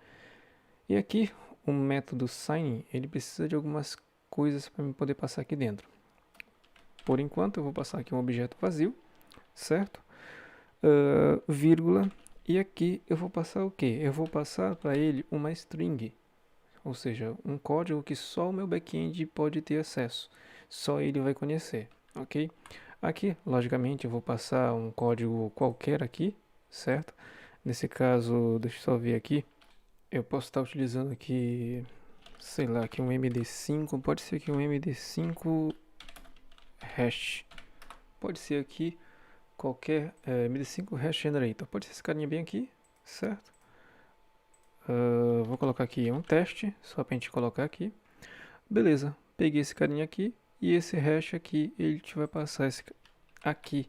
E aqui o método sign, ele precisa de algumas coisas para poder passar aqui dentro. Por enquanto eu vou passar aqui um objeto vazio, certo? Vírgula, e aqui eu vou passar o que? Eu vou passar para ele uma string, ou seja, um código que só o meu back-end pode ter acesso, só ele vai conhecer, ok? Aqui, logicamente, eu vou passar um código qualquer aqui, certo? Nesse caso, deixa eu só ver aqui, eu posso estar utilizando aqui, sei lá, aqui um MD5, pode ser aqui um MD5 hash, pode ser aqui qualquer MD5 hash generator, pode ser esse carinha bem aqui, certo? Vou colocar aqui um teste, só para a gente colocar aqui. Beleza, peguei esse carinha aqui e esse hash aqui, ele te vai passar esse aqui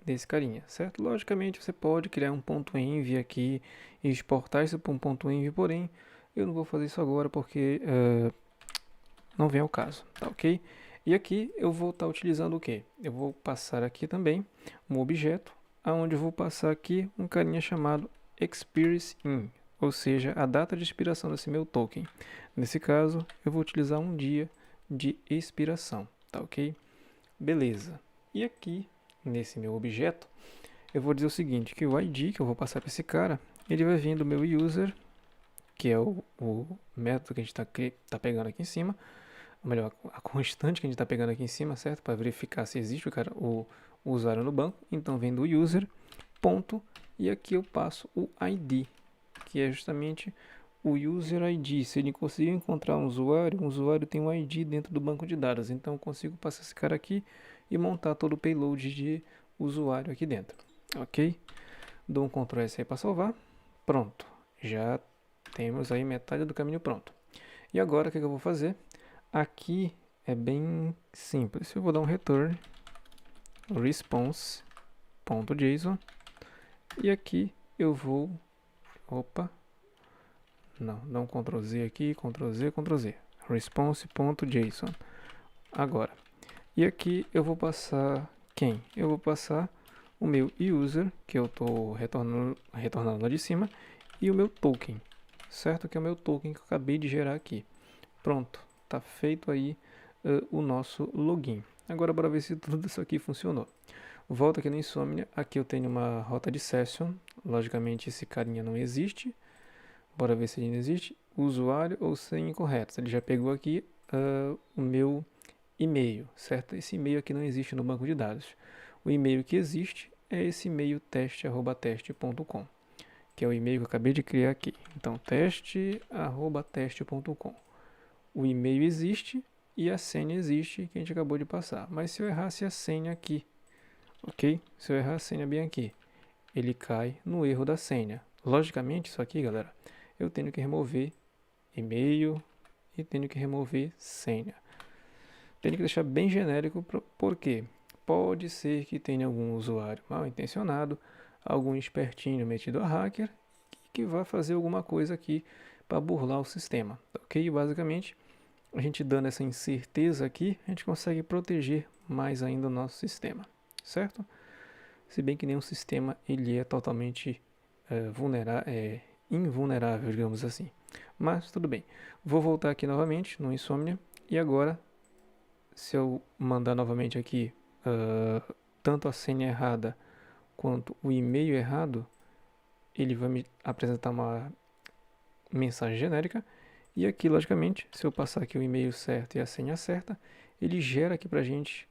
desse carinha, certo? Logicamente você pode criar um ponto .env aqui e exportar isso para um ponto .env, porém eu não vou fazer isso agora porque não vem ao caso, tá ok? E aqui eu vou estar utilizando o que? Eu vou passar aqui também um objeto, onde eu vou passar aqui um carinha chamado experience_in, ou seja, a data de expiração desse meu token. Nesse caso, eu vou utilizar um dia de expiração, tá ok? Beleza. E aqui, nesse meu objeto, eu vou dizer o seguinte, que o ID que eu vou passar para esse cara, ele vai vir do meu user, que é o método que a gente tá pegando aqui em cima, ou melhor, a constante que a gente está pegando aqui em cima, certo? Para verificar se existe o usuário no banco. Então, vem do user, ponto, e aqui eu passo o ID, que é justamente o user ID. Se ele conseguir encontrar um usuário tem um ID dentro do banco de dados. Então, eu consigo passar esse cara aqui e montar todo o payload de usuário aqui dentro, ok? Dou um Ctrl S aí para salvar. Pronto, já temos aí metade do caminho pronto. E agora, o que eu vou fazer? Aqui é bem simples. Eu vou dar um return response.json e aqui eu vou, dá um Ctrl Z aqui, Ctrl Z, Ctrl Z, response.json. Agora, e aqui eu vou passar quem? Eu vou passar o meu user, que eu estou retornando lá de cima, e o meu token, certo? Que é o meu token que eu acabei de gerar aqui. Pronto, tá feito aí o nosso login. Agora bora ver se tudo isso aqui funcionou. Volto aqui no Insomnia, aqui eu tenho uma rota de session, logicamente esse carinha não existe. Bora ver se ele não existe. Usuário ou senha incorretos. Ele já pegou aqui o meu e-mail, certo? Esse e-mail aqui não existe no banco de dados. O e-mail que existe é esse e-mail teste@teste.com. que é o e-mail que eu acabei de criar aqui. Então, teste@teste.com. O e-mail existe e a senha existe que a gente acabou de passar. Mas se eu errasse a senha aqui, ok? Se eu errar a senha bem aqui, ele cai no erro da senha. Logicamente, isso aqui, galera, eu tenho que remover e-mail e tenho que remover senha. Tenho que deixar bem genérico, porque pode ser que tenha algum usuário mal intencionado, algum espertinho metido a hacker, que vai fazer alguma coisa aqui para burlar o sistema, ok? Basicamente, a gente dando essa incerteza aqui, a gente consegue proteger mais ainda o nosso sistema, certo? Se bem que nenhum sistema ele é totalmente invulnerável, digamos assim. Mas tudo bem. Vou voltar aqui novamente no Insomnia e agora, se eu mandar novamente aqui tanto a senha errada quanto o e-mail errado, ele vai me apresentar uma mensagem genérica. E aqui, logicamente, se eu passar aqui o e-mail certo e a senha certa, ele gera aqui pra gente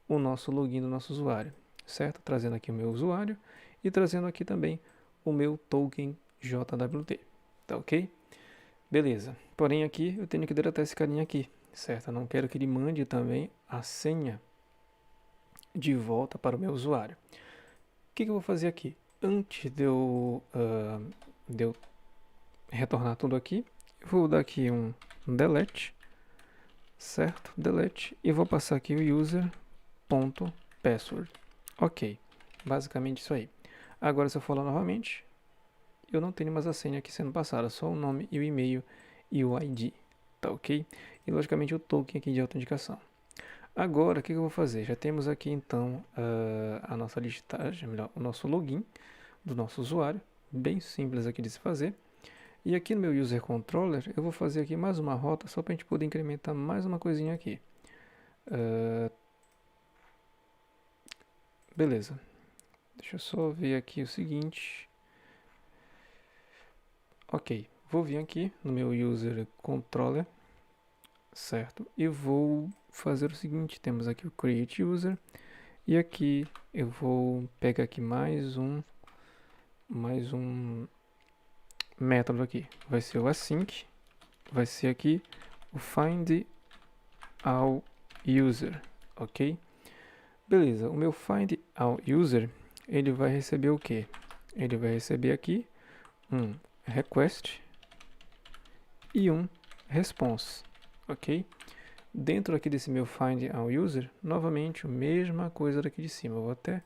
o nosso login do nosso usuário, certo? Trazendo aqui o meu usuário e trazendo aqui também o meu token JWT, tá ok? Beleza, porém aqui eu tenho que deletar esse carinha aqui, certo? Eu não quero que ele mande também a senha de volta para o meu usuário. O que eu vou fazer aqui? Antes de eu retornar tudo aqui, eu vou dar aqui um delete, certo? Delete, e vou passar aqui o user.password. Ok, basicamente isso aí. Agora, se eu for lá novamente, eu não tenho mais a senha aqui sendo passada, só o nome e o e-mail e o ID, tá ok? E logicamente o token aqui de autenticação. Agora, o que eu vou fazer? Já temos aqui então a nossa listagem, melhor, o nosso login do nosso usuário, bem simples aqui de se fazer. E aqui no meu user controller, eu vou fazer aqui mais uma rota só para a gente poder incrementar mais uma coisinha aqui. Beleza. Deixa eu só ver aqui o seguinte. Ok, vou vir aqui no meu user controller, certo? E vou fazer o seguinte, temos aqui o create user e aqui eu vou pegar aqui mais um método aqui. Vai ser o async, vai ser aqui o find all user, ok? Beleza, o meu find all user, ele vai receber o que? Ele vai receber aqui um request e um response, ok? Dentro aqui desse meu find all user, novamente a mesma coisa daqui de cima. Eu vou até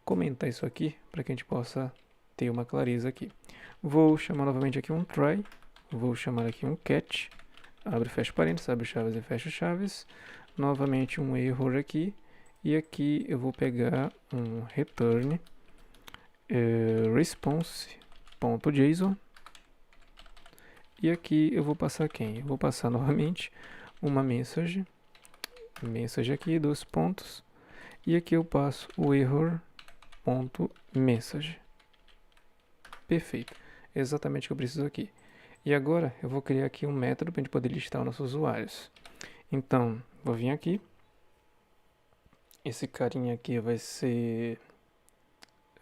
comentar isso aqui para que a gente possa ter uma clareza aqui. Vou chamar novamente aqui um try, vou chamar aqui um catch, abre e fecha parênteses, abre chaves e fecha chaves, novamente um error aqui, e aqui eu vou pegar um return response.json, e aqui eu vou passar quem? Eu vou passar novamente uma message aqui, 2 pontos, e aqui eu passo o error.message. Perfeito, exatamente o que eu preciso aqui. E agora eu vou criar aqui um método para a gente poder listar os nossos usuários. Então, vou vir aqui. Esse carinha aqui vai ser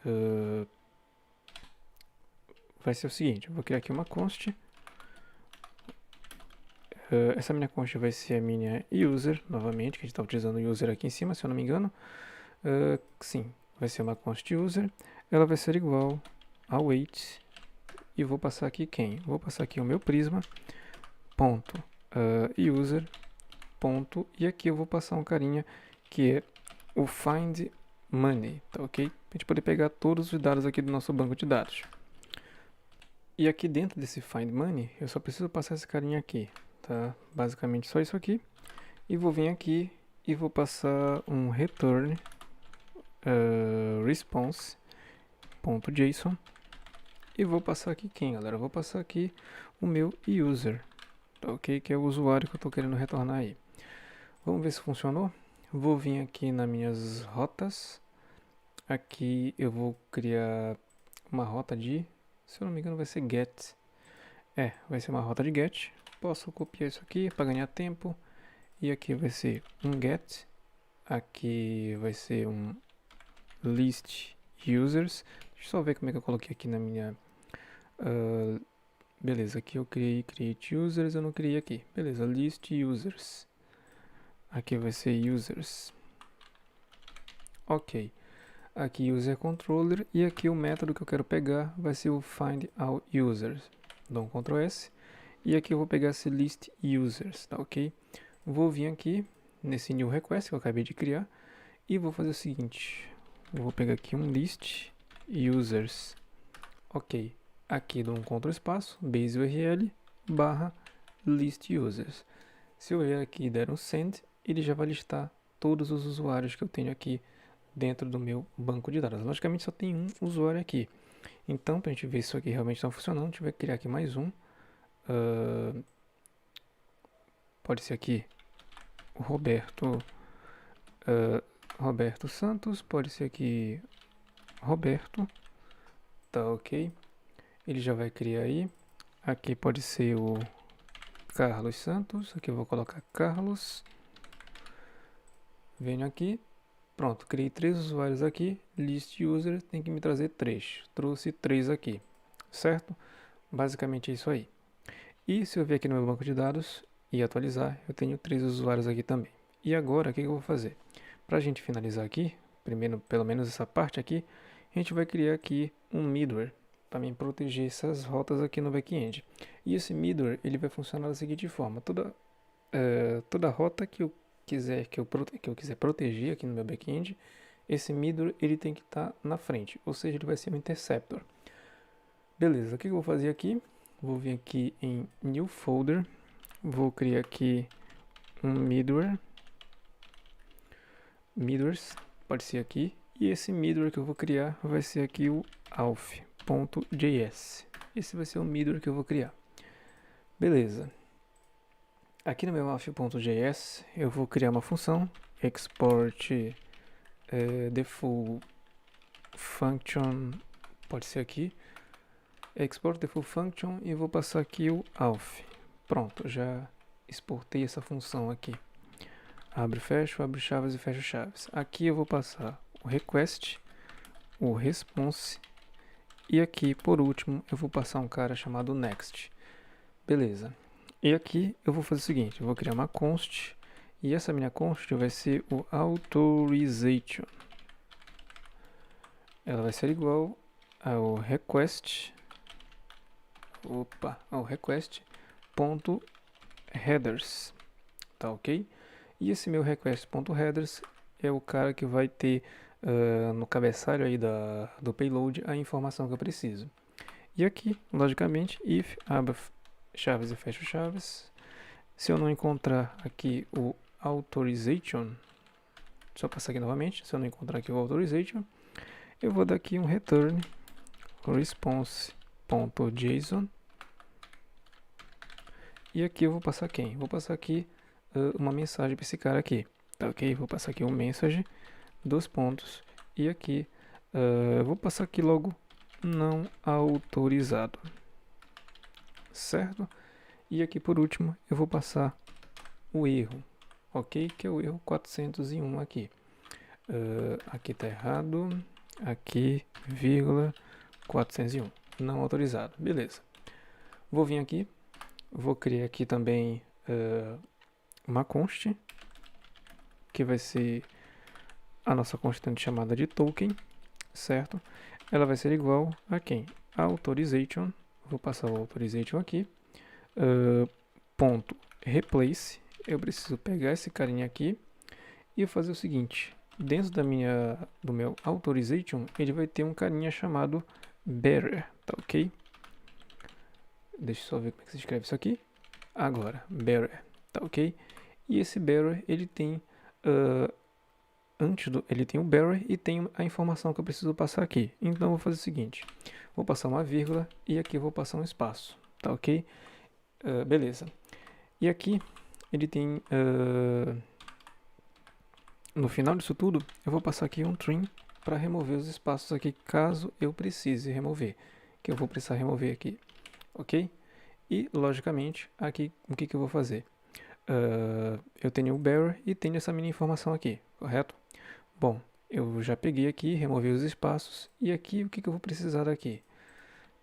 o seguinte, eu vou criar aqui uma const. Essa minha const vai ser a minha user, novamente, que a gente está utilizando o user aqui em cima, se eu não me engano. Sim, vai ser uma const user. Ela vai ser igual a wait. E vou passar aqui quem? Vou passar aqui o meu prisma, ponto, user, ponto, e aqui eu vou passar um carinha que é o find money, tá ok? Para a gente poder pegar todos os dados aqui do nosso banco de dados. E aqui dentro desse find money, eu só preciso passar esse carinha aqui, tá? Basicamente só isso aqui. E vou vir aqui e vou passar um return response.json. E vou passar aqui quem, galera? Vou passar aqui o meu user, tá ok? Que é o usuário que eu estou querendo retornar aí. Vamos ver se funcionou. Vou vir aqui nas minhas rotas. Aqui eu vou criar uma rota de, se eu não me engano vai ser get. Vai ser uma rota de get. Posso copiar isso aqui para ganhar tempo. E aqui vai ser um get. Aqui vai ser um list users. Deixa eu só ver como é que eu coloquei aqui na minha Beleza, aqui eu criei create users, eu não criei aqui. Beleza, list users. Aqui vai ser users. Ok. Aqui user controller e aqui o método que eu quero pegar vai ser o find all users. Dou um Ctrl S e aqui eu vou pegar esse list users, tá ok? Vou vir aqui nesse new request que eu acabei de criar e vou fazer o seguinte. Eu vou pegar aqui um list users. Ok. Aqui dou um Ctrl espaço, base URL barra list users. Se eu vier aqui e der um send, ele já vai listar todos os usuários que eu tenho aqui dentro do meu banco de dados. Logicamente só tem um usuário aqui. Então, para a gente ver se isso aqui realmente está funcionando, a gente vai criar aqui mais um. Pode ser aqui o Roberto, Roberto Santos, pode ser aqui Roberto, tá ok? Ele já vai criar aí. Aqui pode ser o Carlos Santos, aqui eu vou colocar Carlos. Venho aqui, pronto, criei 3 usuários aqui, list user tem que me trazer 3, trouxe 3 aqui, certo? Basicamente é isso aí. E se eu vier aqui no meu banco de dados e atualizar, eu tenho 3 usuários aqui também. E agora, o que eu vou fazer? Para a gente finalizar aqui, primeiro, pelo menos essa parte aqui, a gente vai criar aqui um middleware para me proteger essas rotas aqui no back-end. E esse middleware, ele vai funcionar da seguinte forma, toda rota que eu quiser proteger aqui no meu back-end, esse middleware ele tem que estar na frente, ou seja, ele vai ser um interceptor. Beleza, o que eu vou fazer aqui? Vou vir aqui em New Folder, vou criar aqui um middlewares, pode ser aqui, e esse middleware que eu vou criar vai ser aqui o auth.js. Esse vai ser o middleware que eu vou criar. Beleza. Aqui no meu auth.js eu vou criar uma função export default function, pode ser aqui, export default function e vou passar aqui o auth. Pronto, já exportei essa função aqui. Abre chaves e fecha chaves. Aqui eu vou passar o request, o response e aqui por último eu vou passar um cara chamado next. Beleza. E aqui eu vou fazer o seguinte, eu vou criar uma const e essa minha const vai ser o authorization. Ela vai ser igual ao request, request.headers, tá ok? E esse meu request.headers é o cara que vai ter no cabeçalho aí do payload a informação que eu preciso. E aqui, logicamente, if abre chaves e fecha chaves. Se eu não encontrar aqui o authorization, só passar aqui novamente, se eu não encontrar aqui o authorization, eu vou dar aqui um return response.json e aqui eu vou passar quem? Vou passar aqui uma mensagem para esse cara aqui, tá ok? Vou passar aqui um message, 2 pontos, e aqui vou passar aqui logo não autorizado, certo? E aqui por último eu vou passar o erro, ok? Que é o erro 401 aqui. Aqui está errado, aqui, vírgula, 401, não autorizado, beleza. Vou vir aqui, vou criar aqui também uma const, que vai ser a nossa constante chamada de token, certo? Ela vai ser igual a quem? Authorization, vou passar o authorization aqui, ponto replace, eu preciso pegar esse carinha aqui e fazer o seguinte, dentro do meu authorization, ele vai ter um carinha chamado bearer, tá ok? Deixa eu só ver como é que se escreve isso aqui. Agora, bearer, tá ok? E esse bearer, ele tem ele tem o bearer e tem a informação que eu preciso passar aqui. Então, eu vou fazer o seguinte, vou passar uma vírgula e aqui eu vou passar um espaço, tá ok? Beleza. E aqui, ele tem... no final disso tudo, eu vou passar aqui um trim para remover os espaços aqui, caso eu precise remover, que eu vou precisar remover aqui, ok? E, logicamente, aqui, o que eu vou fazer? Eu tenho o bearer e tenho essa mini informação aqui, correto? Bom, eu já peguei aqui, removi os espaços, e aqui, o que eu vou precisar daqui?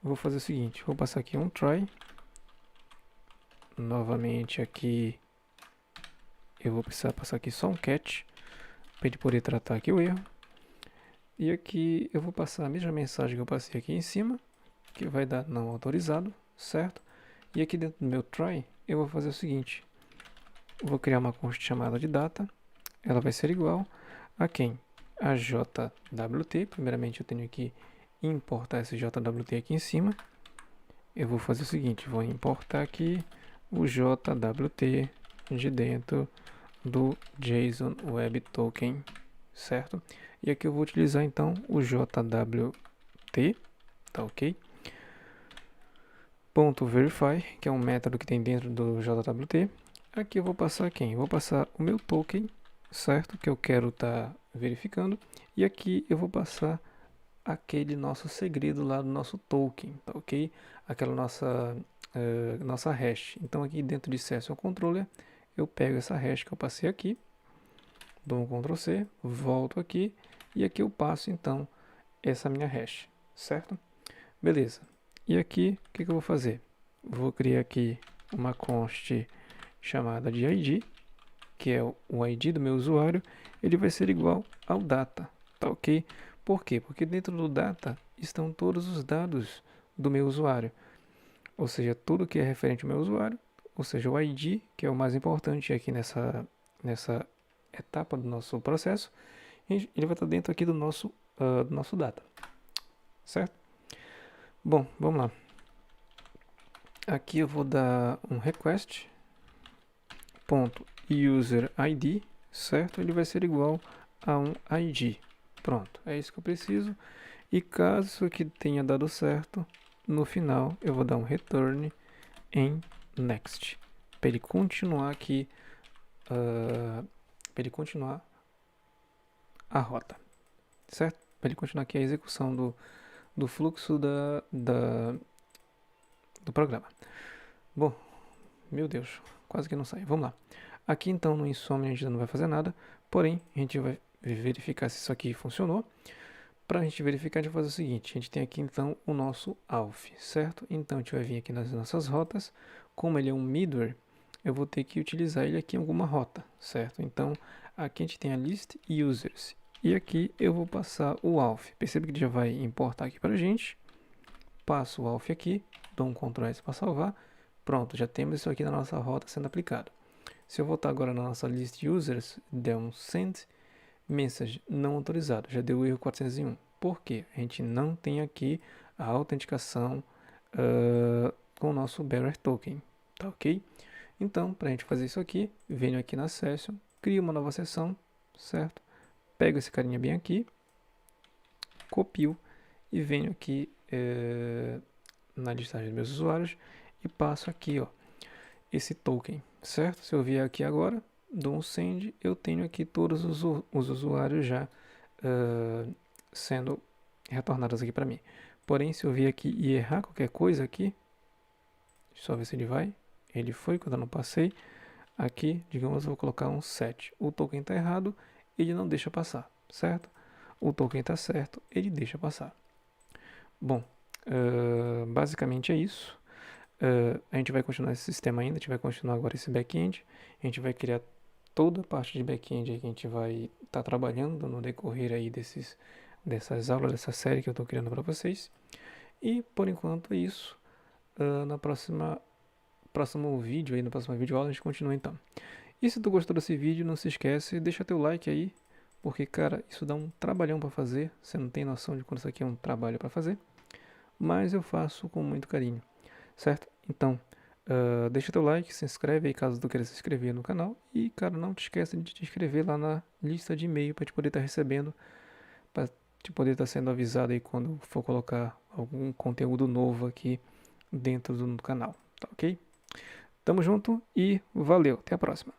eu vou fazer o seguinte, vou passar aqui um try. Novamente aqui, eu vou precisar passar aqui só um catch, para ele poder tratar aqui o erro. E aqui eu vou passar a mesma mensagem que eu passei aqui em cima, que vai dar não autorizado, certo? E aqui dentro do meu try, eu vou fazer o seguinte, eu vou criar uma const chamada de data, ela vai ser igual a quem? A JWT, primeiramente eu tenho que importar esse JWT aqui em cima. Eu vou fazer o seguinte, vou importar aqui o JWT de dentro do JSON Web Token, certo? E aqui eu vou utilizar então o JWT, tá ok? Ponto .verify, que é um método que tem dentro do JWT. Aqui eu vou passar quem? Eu vou passar o meu token, certo? Que eu quero estar verificando. E aqui eu vou passar aquele nosso segredo lá do nosso token, tá ok? Aquela nossa hash. Então aqui dentro de Session Controller, eu pego essa hash que eu passei aqui, dou um Ctrl C, volto aqui e aqui eu passo então essa minha hash, certo? Beleza. E aqui, o que eu vou fazer? Vou criar aqui uma const chamada de ID, que é o ID do meu usuário, ele vai ser igual ao data, tá ok? Por quê? Porque dentro do data estão todos os dados do meu usuário, ou seja, tudo que é referente ao meu usuário, ou seja, o ID, que é o mais importante aqui nessa etapa do nosso processo, ele vai estar dentro aqui do nosso data, certo? Bom, vamos lá. Aqui eu vou dar um request ponto user ID, certo? Ele vai ser igual a um ID. Pronto, é isso que eu preciso. E caso isso aqui tenha dado certo, no final eu vou dar um return em next, para ele continuar aqui, para ele continuar a rota, certo? Para ele continuar aqui a execução do fluxo do programa. Bom, meu Deus, quase que não sai. Vamos lá. Aqui então no Insomnia a gente ainda não vai fazer nada, porém a gente vai verificar se isso aqui funcionou. Para a gente verificar, a gente vai fazer o seguinte, a gente tem aqui então o nosso auth, certo? Então a gente vai vir aqui nas nossas rotas, como ele é um middleware, eu vou ter que utilizar ele aqui em alguma rota, certo? Então aqui a gente tem a list users, e aqui eu vou passar o auth. Percebe que ele já vai importar aqui para a gente, passo o auth aqui, dou um Ctrl S para salvar, pronto, já temos isso aqui na nossa rota sendo aplicado. Se eu voltar agora na nossa list users, der um send message não autorizado, já deu o erro 401. Por quê? A gente não tem aqui a autenticação com o nosso bearer token, tá ok? Então, para a gente fazer isso aqui, venho aqui na session, crio uma nova sessão, certo? Pego esse carinha bem aqui, copio e venho aqui na listagem dos meus usuários e passo aqui, ó, esse token, certo? Se eu vier aqui agora, dou um send, eu tenho aqui todos os usuários já sendo retornados aqui para mim. Porém, se eu vir aqui e errar qualquer coisa aqui, só ver se ele vai. Ele foi quando eu não passei. Aqui, digamos, eu vou colocar um 7. O token está errado, ele não deixa passar, certo? O token está certo, ele deixa passar. Bom, basicamente é isso. A gente vai continuar esse sistema ainda, a gente vai continuar agora esse back-end. A gente vai criar toda a parte de back-end que a gente vai estar trabalhando no decorrer aí dessas aulas, dessa série que eu estou criando para vocês. E por enquanto é isso. Na próximo vídeo aí, na próxima videoaula a gente continua então. E se tu gostou desse vídeo, não se esquece, deixa teu like aí, porque cara, isso dá um trabalhão para fazer. Você não tem noção de quanto isso aqui é um trabalho para fazer, mas eu faço com muito carinho, certo? Então, deixa teu like, se inscreve aí caso tu queira se inscrever no canal. E, cara, não te esqueça de te inscrever lá na lista de e-mail para te poder estar recebendo, para te poder estar sendo avisado aí quando for colocar algum conteúdo novo aqui dentro do canal, tá ok? Tamo junto e valeu, até a próxima.